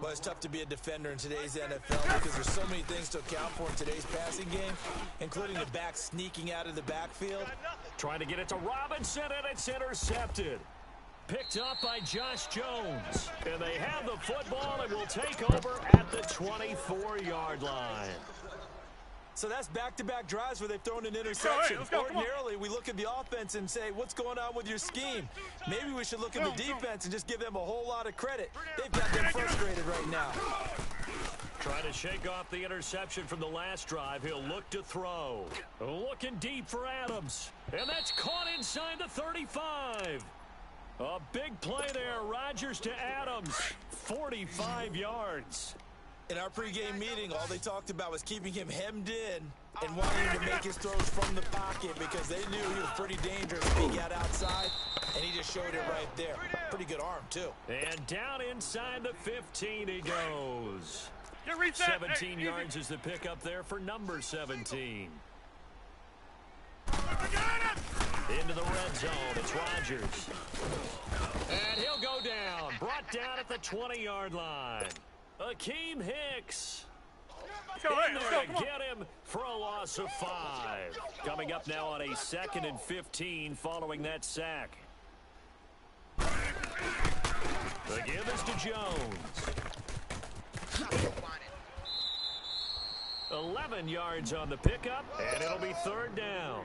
Well, it's tough to be a defender in today's NFL because there's so many things to account for in today's passing game, including the back sneaking out of the backfield. Trying to get it to Robinson, and it's intercepted. Picked up by Josh Jones. And they have the football and will take over at the 24-yard line. So that's back-to-back drives where they've thrown an interception. Let's go. Ordinarily, we look at the offense and say, what's going on with your scheme? Maybe we should look at the defense and just give them a whole lot of credit. They've got them frustrated right now. Trying to shake off the interception from the last drive. He'll look to throw. Looking deep for Adams. And that's caught inside the 35. A big play there. Rodgers to Adams. 45 yards. In our pregame meeting, all they talked about was keeping him hemmed in and wanting him to make his throws from the pocket because they knew he was pretty dangerous if he got outside, and he just showed it right there. Pretty good arm, too. And down inside the 15 he goes. 17 yards is the pickup there for number 17. Into the red zone, it's Rodgers. And he'll go down, brought down at the 20-yard line. Akeem Hicks in there to get him for a loss of 5. Coming up now on a 2nd and 15 following that sack. The give is to Jones. 11 yards on the pickup, and it'll be 3rd down.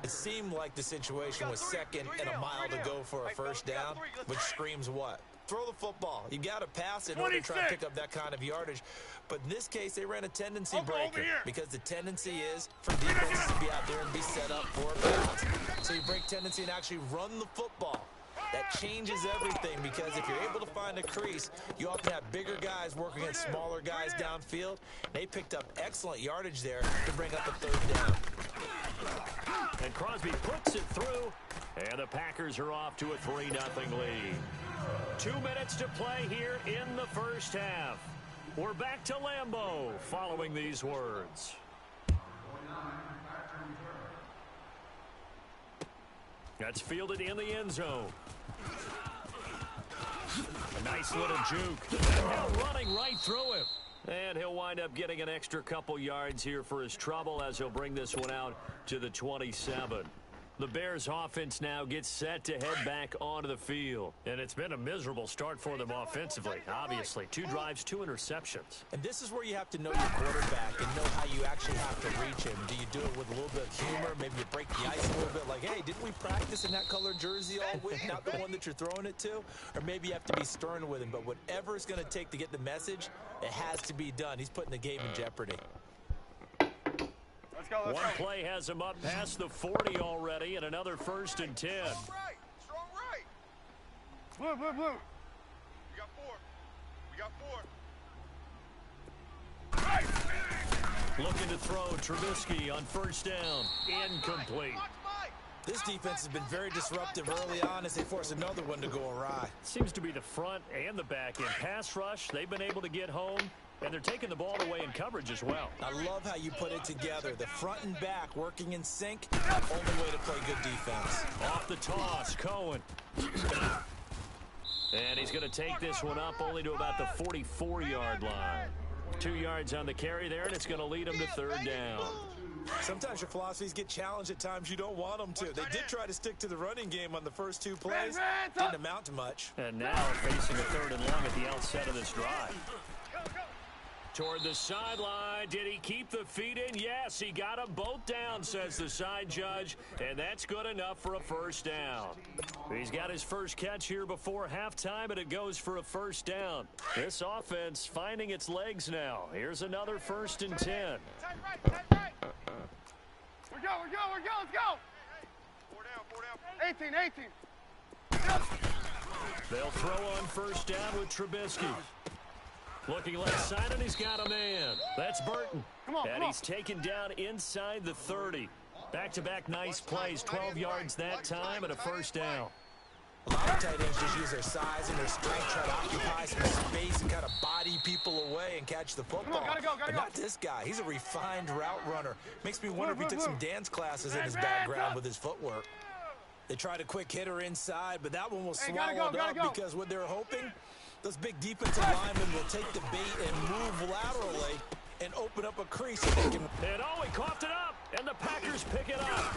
It seemed like the situation was 2nd and a mile to go for a 1st down, which screams what? Throw the football. You got to pass in order to try and pick up that kind of yardage. But in this case, they ran a tendency breaker because the tendency is for defenses to be out there and be set up for a pass. So you break tendency and actually run the football. That changes everything because if you're able to find a crease, you often have bigger guys working against smaller guys downfield. They picked up excellent yardage there to bring up a third down. And Crosby puts it through, and the Packers are off to a 3-0 lead. 2 minutes to play here in the first half. We're back to Lambeau following these words. That's fielded in the end zone. A nice little juke. Now running right through him. And he'll wind up getting an extra couple yards here for his trouble as he'll bring this one out to the 27. The Bears offense now gets set to head back onto the field. And it's been a miserable start for them offensively, obviously. 2 drives, 2 interceptions. And this is where you have to know your quarterback and know how you actually have to reach him. Do you do it with a little bit of humor? Maybe you break the ice a little bit like, hey, didn't we practice in that colored jersey all week? Not the one that you're throwing it to? Or maybe you have to be stern with him. But whatever it's going to take to get the message, it has to be done. He's putting the game in jeopardy. One play has him up past the 40 already, and another 1st and 10. Strong right. Blue. We got 4. Right. Looking to throw Trubisky on 1st down. Incomplete. This defense has been very disruptive early on as they force another one to go awry. Seems to be the front and the back end. Pass rush, they've been able to get home, and they're taking the ball away in coverage as well. I love how you put it together. The front and back working in sync, only way to play good defense. Off the toss, Cohen. And he's going to take this one up only to about the 44-yard line. 2 yards on the carry there, and it's going to lead him to 3rd down. Sometimes your philosophies get challenged at times you don't want them to. They did try to stick to the running game on the first 2 plays. Didn't amount to much. And now facing a 3rd and long at the outset of this drive. Toward the sideline. Did he keep the feet in? Yes, he got them both down, says the side judge. And that's good enough for a 1st down. He's got his first catch here before halftime, and it goes for a 1st down. This offense finding its legs now. Here's another 1st and 10. Tight right. We're go. Let's go. 4 down. 18. They'll throw on 1st down with Trubisky. Looking left side, and he's got a man. That's Burton. And he's taken down inside the 30. Back-to-back nice plays. 12 yards that time and a 1st down. A lot of tight ends just use their size and their strength, try to occupy some space and kind of body people away and catch the football. Gotta go. But not this guy. He's a refined route runner. Makes me wonder if he took some dance classes in his background with his footwork. They tried a quick hitter inside, but that one was swallowed up because what they're hoping, those big defensive linemen will take the bait and move laterally and open up a crease so they can. And he coughed it up, and the Packers pick it up.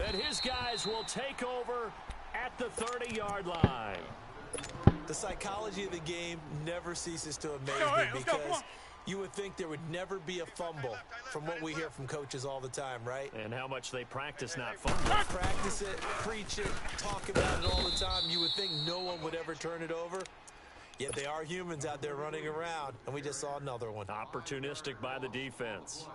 And his guys will take over at the 30-yard line. The psychology of the game never ceases to amaze me because you would think there would never be a fumble from what we hear from coaches all the time, right? And how much they practice not fumbling. Practice it, preach it, talk about it all the time. You would think no one would ever turn it over. Yet they are humans out there running around, and we just saw another one. Opportunistic by the defense.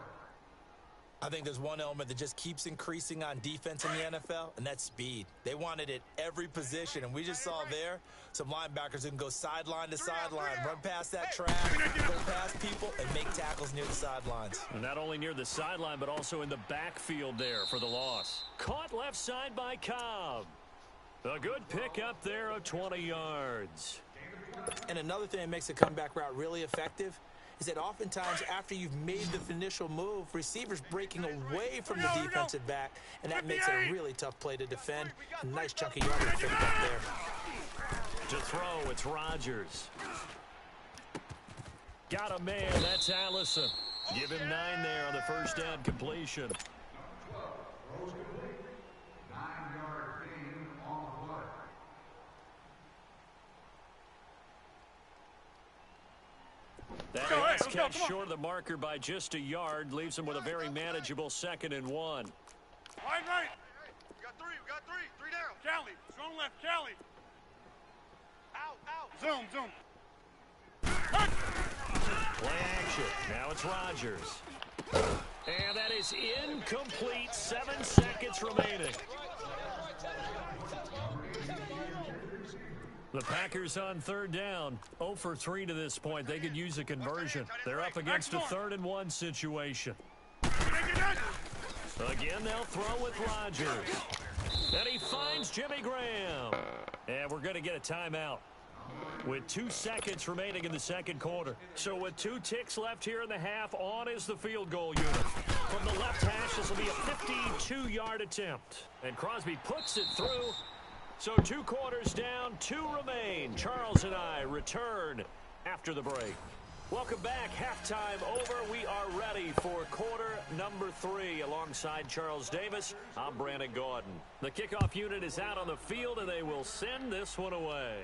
I think there's one element that just keeps increasing on defense in the NFL, and that's speed. They want it at every position, and we just saw there some linebackers who can go sideline to sideline, run past that track, go past people, and make tackles near the sidelines. And not only near the sideline, but also in the backfield there for the loss. Caught left side by Cobb. A good pickup there of 20 yards. And another thing that makes a comeback route really effective is that oftentimes after you've made the initial move, receivers breaking away from the defensive back, and that makes it a really tough play to defend. A nice chunk of yardage picked up there. To throw, it's Rodgers. Got a man, that's Allison. Give him 9 there on the 1st down completion. That last catch short of the marker by just a yard leaves him with a very manageable 2nd and 1. Line right. We got 3. 3 down. Cali. Zone left, Cali. Out. Zoom. Play action. Now it's Rodgers. And that is incomplete. 7 seconds remaining. The Packers on third down. 0 for 3 to this point. They could use a conversion. They're up against a 3rd-and-1 situation. Again, they'll throw with Rodgers. And he finds Jimmy Graham. And we're going to get a timeout with 2 seconds remaining in the second quarter. So with 2 ticks left here in the half, on is the field goal unit. From the left hash, this will be a 52-yard attempt. And Crosby puts it through. So 2 quarters down, 2 remain. Charles and I return after the break. Welcome back. Halftime over. We are ready for quarter number 3. Alongside Charles Davis, I'm Brandon Gordon. The kickoff unit is out on the field, and they will send this one away.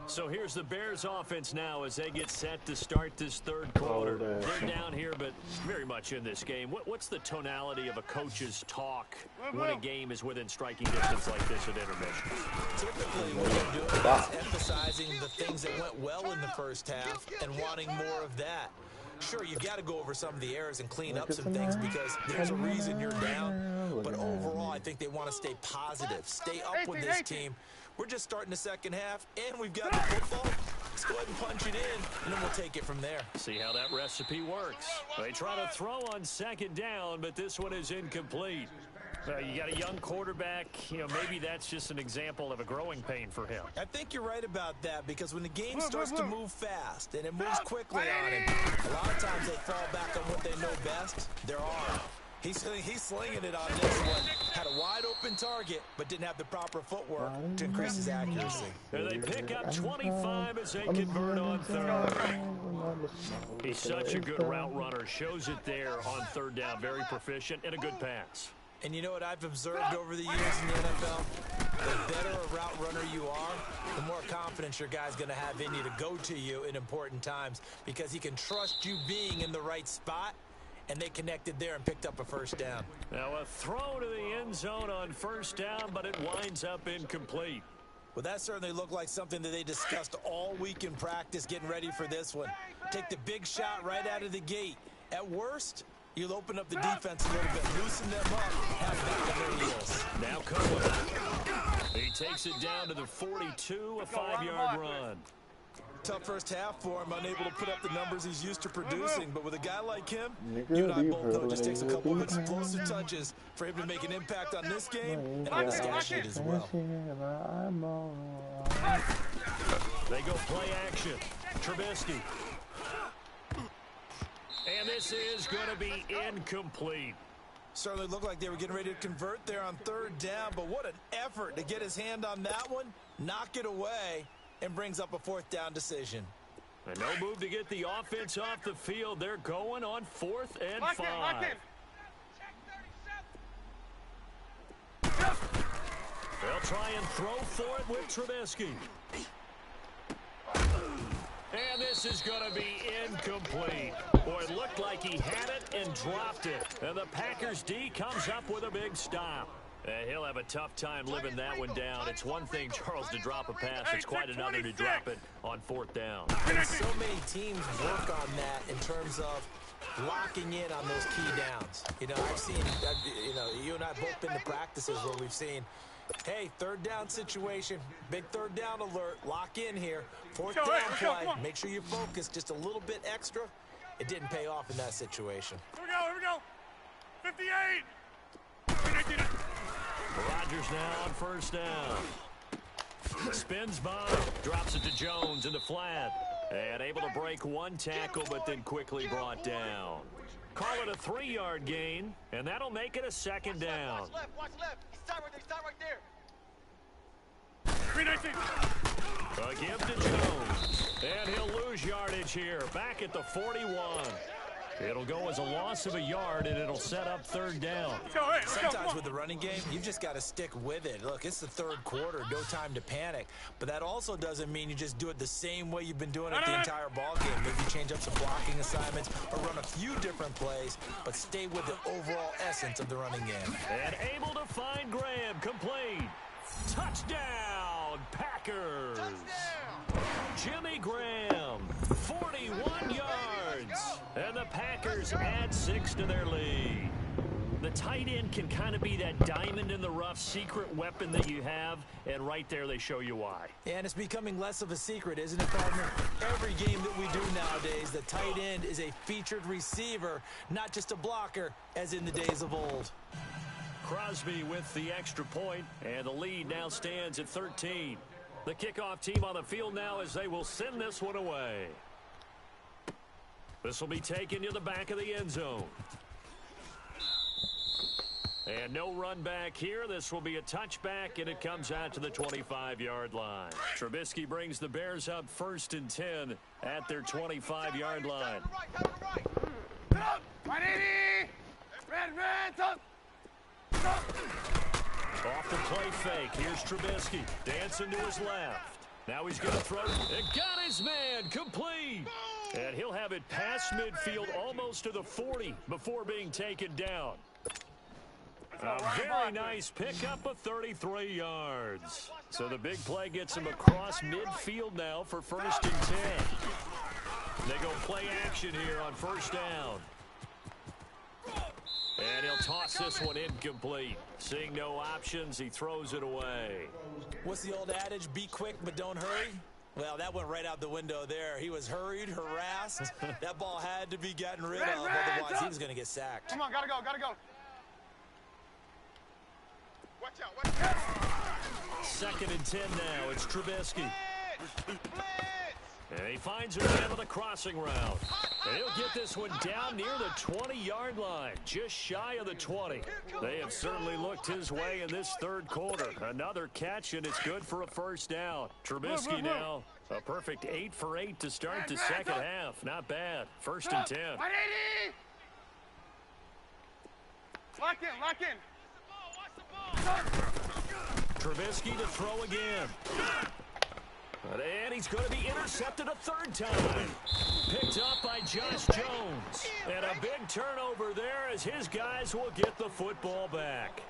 So here's the Bears offense now as they get set to start this third quarter. They're down here, but very much in this game. What's the tonality of a coach's talk when a game is within striking distance like this at intermission? Typically, what they're doing is emphasizing the things that went well in the first half and wanting more of that. Sure, you've got to go over some of the errors and clean up some things because there's a reason you're down. But overall, I think they want to stay positive, stay up with this team. We're just starting the second half, and we've got the football. Let's go ahead and punch it in, and then we'll take it from there. See how that recipe works. They try to throw on second down, but this one is incomplete. You got a young quarterback. Maybe that's just an example of a growing pain for him. I think you're right about that because when the game starts to move fast and it moves quickly on him, a lot of times they fall back on what they know best, their arm. He's slinging it on this one. Had a wide-open target, but didn't have the proper footwork to increase his accuracy. And they pick up 25 as they convert on third. He's such a good route runner. Shows it there on third down. Very proficient and a good pass. And you know what I've observed over the years in the NFL? The better a route runner you are, the more confidence your guy's going to have in you to go to you in important times because he can trust you being in the right spot. And they connected there and picked up a first down. Now a throw to the end zone on first down, but it winds up incomplete. Well, that certainly looked like something that they discussed all week in practice getting ready for this one. Take the big shot right out of the gate. At worst, you'll open up the defense a little bit, loosen them up, have back on their heels. Now Cohen. He takes it down to the 42, a 5-yard run. Tough first half for him, unable to put up the numbers he's used to producing. But with a guy like him, you and I both know it just takes a couple of explosive touches for him to make an impact on this game and on the stat sheet as well. They go play action. Trubisky. And this is going to be incomplete. Certainly looked like they were getting ready to convert there on third down, but what an effort to get his hand on that one, knock it away, and brings up a 4th down decision. And no move to get the offense off the field. They're going on 4th and 5. They'll try and throw for it with Trubisky. And this is going to be incomplete. Boy, it looked like he had it and dropped it. And the Packers D comes up with a big stop. He'll have a tough time living that one down. It's one thing, Charles, to drop a pass. It's quite another to drop it on 4th down. And so many teams work on that in terms of locking in on those key downs. I've seen, you and I both been to practices where we've seen, hey, 3rd down situation, big 3rd down alert, lock in here. 4th down play, make sure you focus just a little bit extra. It didn't pay off in that situation. Here we go. 58. Rodgers now on first down. Spins by, drops it to Jones in the flat. And able to break one tackle, but then quickly brought down. Call it a 3-yard gain, and that'll make it a 2nd down. Watch left. Stop right there. 319. A give to Jones. And he'll lose yardage here, back at the 41. It'll go as a loss of a yard, and it'll set up 3rd down. Sometimes with the running game, you've just got to stick with it. Look, it's the 3rd quarter, no time to panic. But that also doesn't mean you just do it the same way you've been doing it the entire ball game. Maybe change up some blocking assignments or run a few different plays, but stay with the overall essence of the running game. And able to find Graham, complete. Touchdown, Packers. Jimmy Graham, 41 yards. And the Packers add 6 to their lead. The tight end can kind of be that diamond in the rough secret weapon that you have, and right there they show you why. And it's becoming less of a secret, isn't it, partner? Every game that we do nowadays, the tight end is a featured receiver, not just a blocker, as in the days of old. Crosby with the extra point, and the lead now stands at 13. The kickoff team on the field now as they will send this one away. This will be taken to the back of the end zone. And no run back here. This will be a touchback, and it comes out to the 25-yard line. Trubisky brings the Bears up 1st and 10 at their 25-yard line. Off the play fake. Here's Trubisky. Dancing to his left. Now he's going to throw. It got his man. Complete. And he'll have it past midfield almost to the 40 before being taken down. A very nice pickup of 33 yards. So the big play gets him across midfield now for 1st and 10. They go play action here on 1st down. And he'll toss this one incomplete. Seeing no options, he throws it away. What's the old adage? Be quick, but don't hurry? Well, that went right out the window there. He was hurried, harassed. That ball had to be gotten rid of, otherwise he was going to get sacked. Come on, gotta go, gotta go. Watch out, watch out. 2nd and 10 now. It's Trubisky. And he finds a man on the crossing route. And he'll get this one down near the 20-yard line, just shy of the 20. They have certainly looked his way in this 3rd quarter. Another catch, and it's good for a 1st down. Trubisky now, a perfect 8 for 8 to start the 2nd half. Not bad. 1st and 10. Lock in, lock in. Trubisky to throw again. And he's going to be intercepted a 3rd time. Picked up by Josh Jones. And a big turnover there as his guys will get the football back.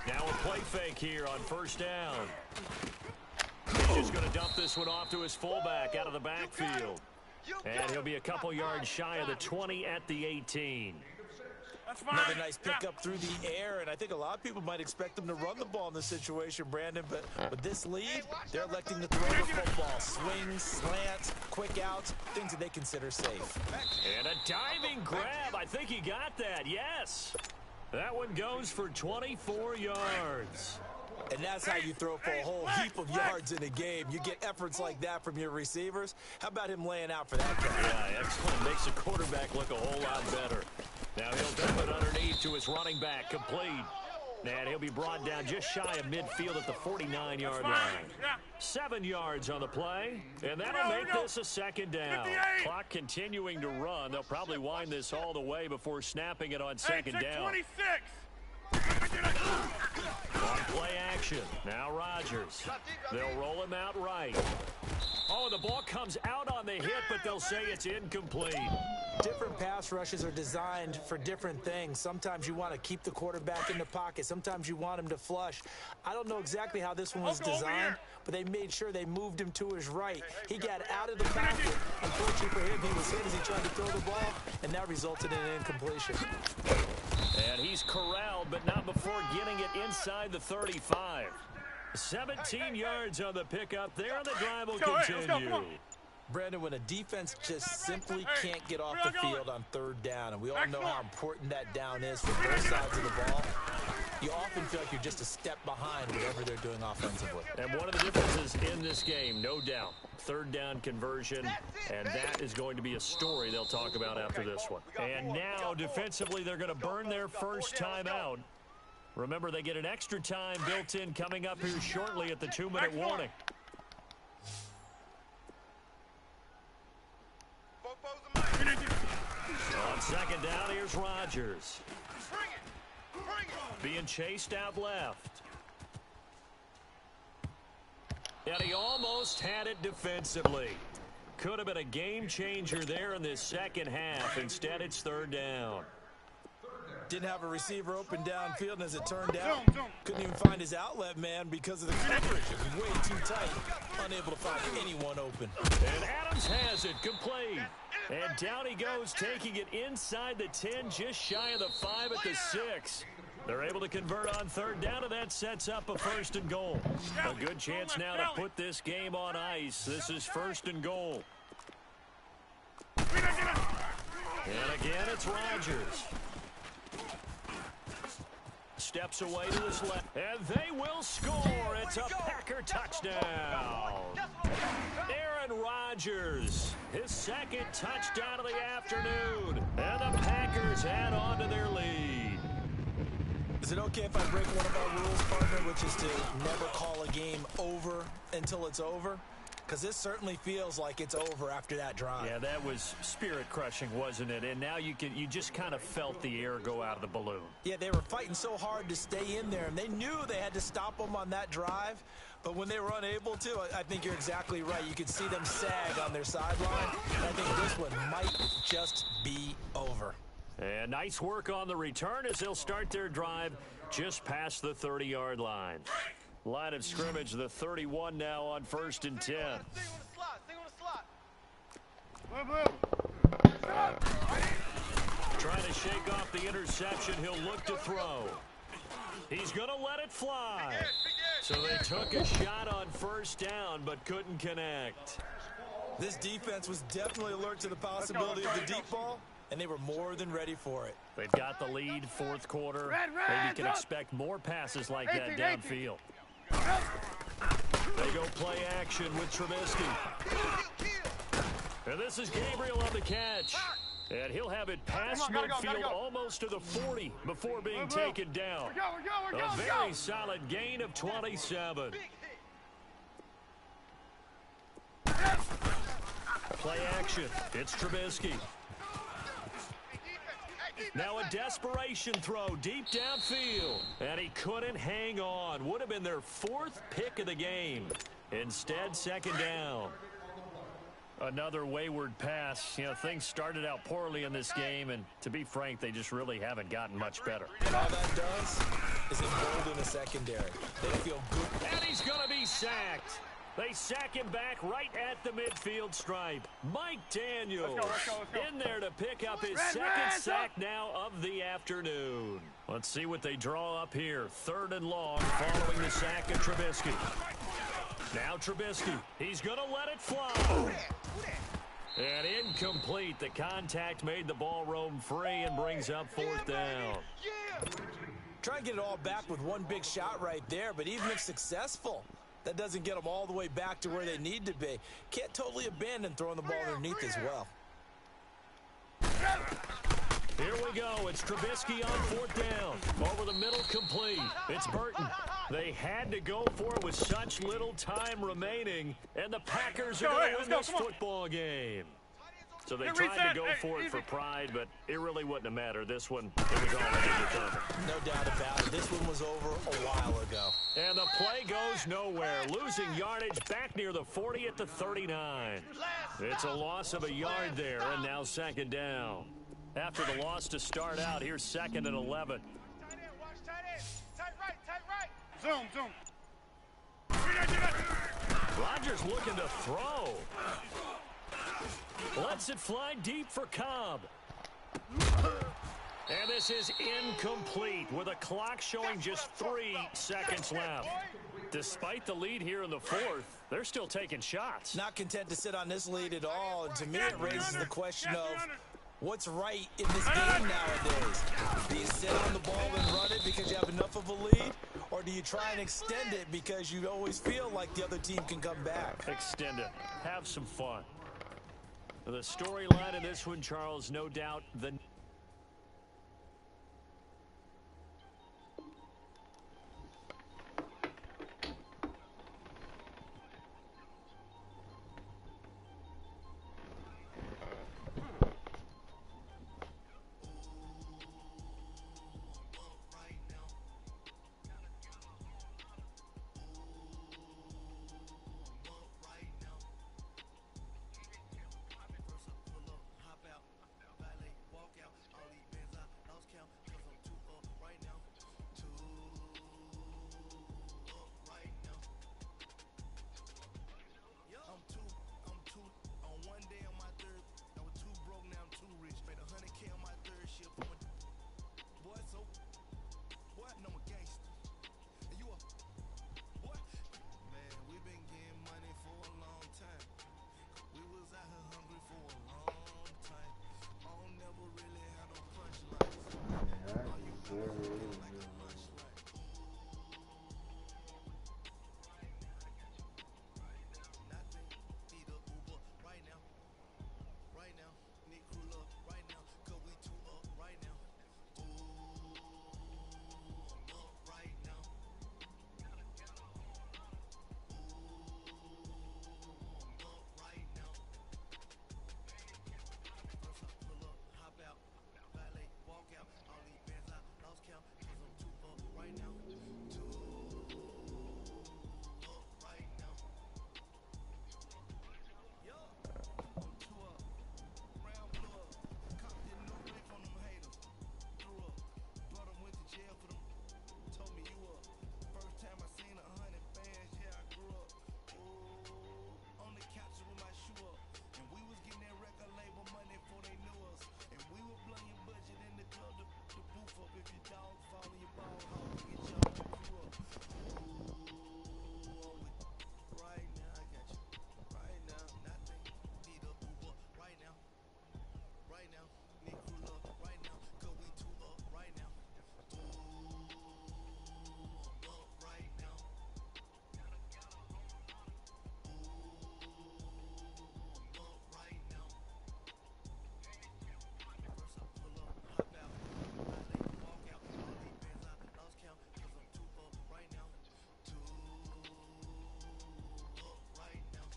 Now a play fake here on 1st down. He's just going to dump this one off to his fullback out of the backfield. And he'll be a couple yards shy of the 20 at the 18. Another nice pickup through the air, and I think a lot of people might expect them to run the ball in this situation, Brandon, but with this lead, they're electing to throw the football. Swings, slants, quick outs, things that they consider safe. And a diving grab. I think he got that. Yes. That one goes for 24 yards. And that's how you throw for a whole heap of yards in a game. You get efforts like that from your receivers. How about him laying out for that guy? Yeah, excellent. Makes the quarterback look a whole lot better. Now he'll dump it underneath to his running back. Complete. And he'll be brought down just shy of midfield at the 49-yard line. 7 yards on the play. And that'll make this a 2nd down. Clock continuing to run. They'll probably wind this all the way before snapping it on 2nd down. On play action. Now Rodgers. They'll roll him out right. Oh, the ball comes out on the hit, but they'll say it's incomplete. Different pass rushes are designed for different things. Sometimes you want to keep the quarterback in the pocket. Sometimes you want him to flush. I don't know exactly how this one was designed, but they made sure they moved him to his right. He got out of the pocket. Unfortunately for him, he was hit as he tried to throw the ball, and that resulted in an incompletion. And he's corralled, but not before getting it inside the 35. 17 yards on the pickup there, and the drive will continue. Brandon, when a defense just simply can't get off the field on 3rd down, and we all know how important that down is for both sides of the ball, you often feel like you're just a step behind whatever they're doing offensively. And one of the differences in this game, no doubt, 3rd down conversion, and that is going to be a story they'll talk about after this one. And now, defensively, they're going to burn their first time out. Remember, they get an extra time built in coming up here shortly at the 2-minute warning. On 2nd down, here's Rodgers. Being chased out left. And he almost had it defensively. Could have been a game changer there in this 2nd half. Instead, it's 3rd down. Didn't have a receiver open downfield, and as it turned out, couldn't even find his outlet man because of the coverage. It was way too tight, unable to find anyone open. And Adams has it, complete. And down he goes, taking it inside the 10, just shy of the 5 at the 6. They're able to convert on third down, and that sets up a 1st and goal. A good chance now to put this game on ice. This is 1st and goal. And again, it's Rodgers. Steps away to his left, and they will score. It's a Packer touchdown. Aaron Rodgers, his 2nd touchdown of the afternoon. And the Packers add on to their lead. Is it okay if I break one of our rules, partner, which is to never call a game over until it's over? Because this certainly feels like it's over after that drive. Yeah, that was spirit-crushing, wasn't it? And now you just kind of felt the air go out of the balloon. Yeah, they were fighting so hard to stay in there, and they knew they had to stop them on that drive. But when they were unable to, I think you're exactly right. You could see them sag on their sideline. And I think this one might just be over. And nice work on the return as they'll start their drive just past the 30-yard line. Line of scrimmage, the 31 now on 1st and 10. Stay on the slot. Trying to shake off the interception. He'll look to throw. He's going to let it fly. So they took a shot on 1st down, but couldn't connect. This defense was definitely alert to the possibility of the deep ball, and they were more than ready for it. They've got the lead, 4th quarter. Maybe you can expect more passes like that downfield. They go play action with Trubisky. And this is Gabriel on the catch. And he'll have it past midfield almost to the 40 before being taken down. A very solid gain of 27. Play action. It's Trubisky. Now a desperation throw deep downfield. And he couldn't hang on. Would have been their 4th pick of the game. Instead, 2nd down. Another wayward pass. You know, things started out poorly in this game, and to be frank, they just really haven't gotten much better. And all that does is embolden the secondary. They feel good. And he's going to be sacked. They sack him back right at the midfield stripe. Mike Daniels Let's go. in there to pick up his 2nd sack now of the afternoon. Let's see what they draw up here. 3rd and long following the sack of Trubisky. Now Trubisky. He's going to let it fly. And incomplete. The contact made the ball roam free and brings up 4th down. Try and get it all back with one big shot right there, but even if successful, that doesn't get them all the way back to where they need to be. Can't totally abandon throwing the ball underneath as well. Here we go. It's Trubisky on 4th down. Over the middle, complete. It's Burton. They had to go for it with such little time remaining, and the Packers are going to win this football game. So they tried to go for it for pride, but it really wouldn't have mattered. This one, it was already determined. No doubt about it. This one was over a while ago. And the play goes nowhere. Losing yardage back near the 40 at the 39. It's a loss of a yard there, and now 2nd down. After the loss to start out, here's 2nd and 11. Tight end, watch tight end. Tight right. Zoom. Rodgers looking to throw. Lets it fly deep for Cobb. And this is incomplete with a clock showing just 3 seconds left. Despite the lead here in the 4th, they're still taking shots. Not content to sit on this lead at all, and to me it raises the question of what's right in this game nowadays. Do you sit on the ball and run it because you have enough of a lead? Or do you try and extend it because you always feel like the other team can come back? Extend it. Have some fun. The storyline of this one, Charles, no doubt the... 2K on my third shift. Boy, so what? No, I'm a gangster. And you a boy? Man, we been getting money for a long time. We was out here hungry for a long time. I don't never really have no punchlines. All you fellas looking like a lunch line. Nothing. Need a Uber right now. Right now. Need crew up right now. Cause we two up right now. Ooh, I'm up right now. I'm up right now. First I pull up, hop out, valet, walk out. All these bands I lost count. Cause I'm two up right now. Two up right now. Yo, I'm two up. Round blew up. Cop didn't know Ray from them haters. Threw up. Brought him, went to jail for them. Told me you up. First time I seen 100 bands, yeah, I grew up. Ooh, on the couch with my shoe up. And we was getting that record label money before they knew us. And we were blowing your budget in the club to boof up. If your dog fall in your ball hole, we get your whole crew up. Ooh, right now, I got you. Right now, nothing. Need a Uber right now. Right now, need crew love right now. Cause we two up right now. Ooh, I'm up right now. Ooh, I'm up right now. First I pull up, hop out, valet, walk out. All these bands I lost count. Cause I'm two up right now. Two up right now.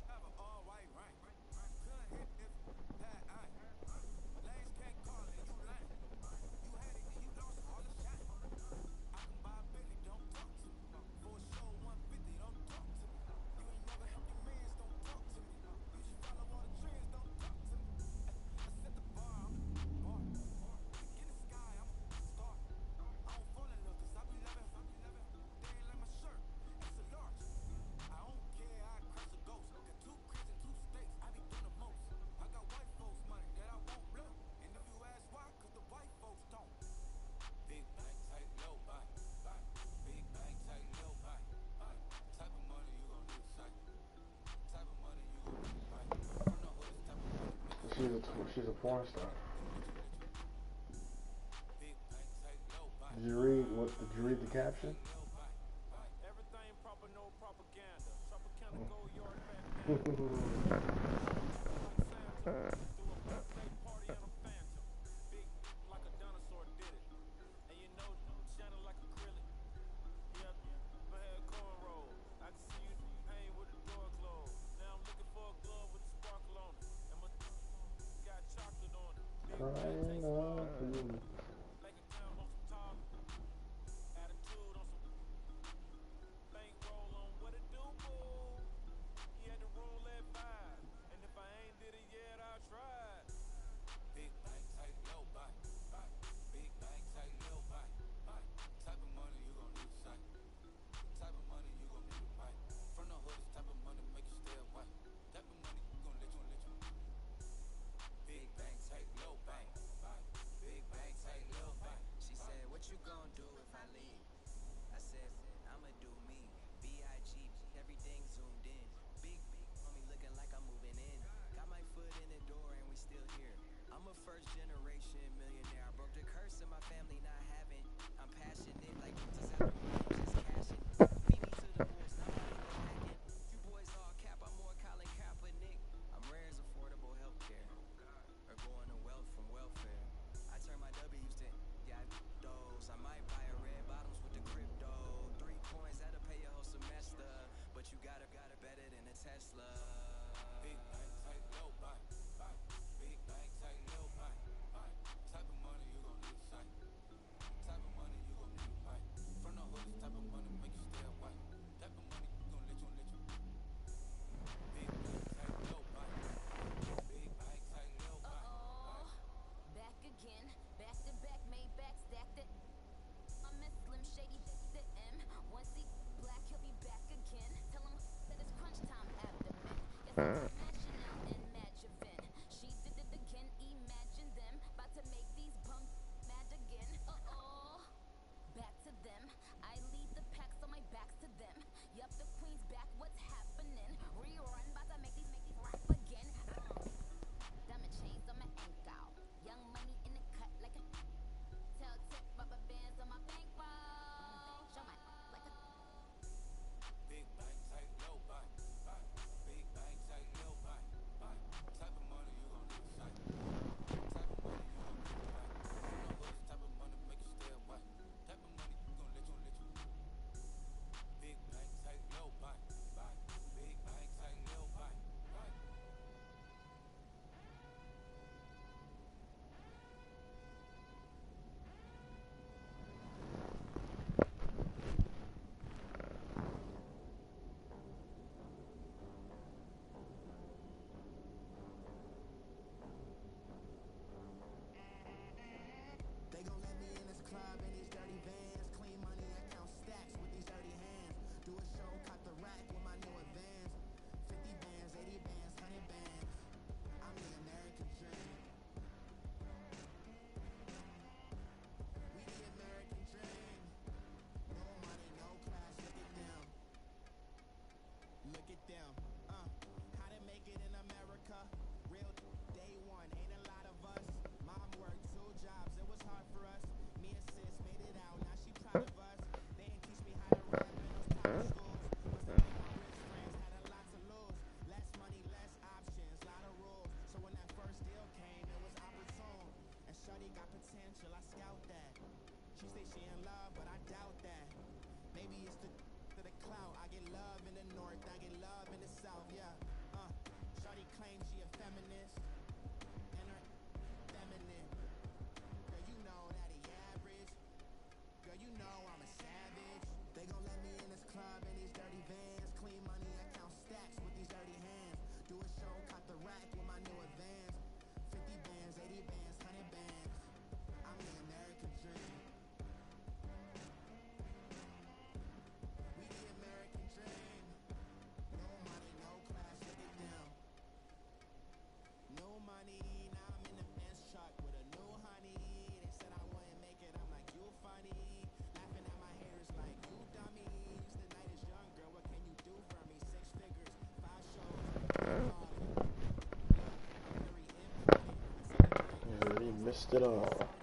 Have an all-white rank. Couldn't hit if that ain't. Lanes can't call it, you lame. You had it, then you lost all the shine. I can buy a Bentley, don't talk to me. For a show 150, don't talk to me. You ain't never helped your mans, don't talk to me. You just follow all the trends, don't talk to me. I set the bar, I'm the bar. In the sky, I'm a star. I don't fall in love, cause I be loving. They ain't like my shirt, it's a large. I don't care, I crush a ghost. Got 2 cribs and 2 states, I be doing the most. I got white folks money that I won't blow. And if you ask why, cause the white folks don't. Big bank, tight, low, buy. Big bank, tight, low, buy. Type of money you gon' need, sight. Type of money you gon' need, buy. From the hood, type of money make you She's a porn star. big bank, tight, low, buy. Did you read the caption? Everything proper, no propaganda. Tropicana Gold Yard back through a birthday party and a phantom. Big like a dinosaur did it. And you know, shining like acrylic. Yep, I had cornrows. I can see you pain with the door closed. Now I'm looking for a glove with a sparkle on it. And my got chocolate on it. Big Crying out for you. bank account on some top. Attitude on some bankroll on what it do, boo. He had the room lit by. And if I ain't did it yet, I'll try. Big bank, tight, low, buy. Big bank, tight, low, buy. Type of money you gon' need, sight. Type of money you gon' need to buy. From the hood, type of money make you stay away. Type of money you gon' let you. Big bank, tight, low, buy. Big bank, tight, low, buy. She said, what you gon' do if I leave? I said, I'ma do me. B.I.G. Everything zoomed in. Big homie looking like I'm moving in. Got my foot in the door and we still here. I'm a first generation millionaire. I broke the curse of my family not having. I'm passionate like just out the room, just cashing. Feed me to the wolves, now I'm hacking. You boys all cap, I'm more Colin Kaepernick. I'm rare as affordable healthcare. Or going to wealth from welfare. I turn my W's to those. I might buy a red bottoms with the crypto. 3 coins that'll pay your whole semester. But you gotta better than a Tesla. Big bank, tight, low, buy. Big bank, tight, low, buy. Type of money you gon' need, sight. Missed it all.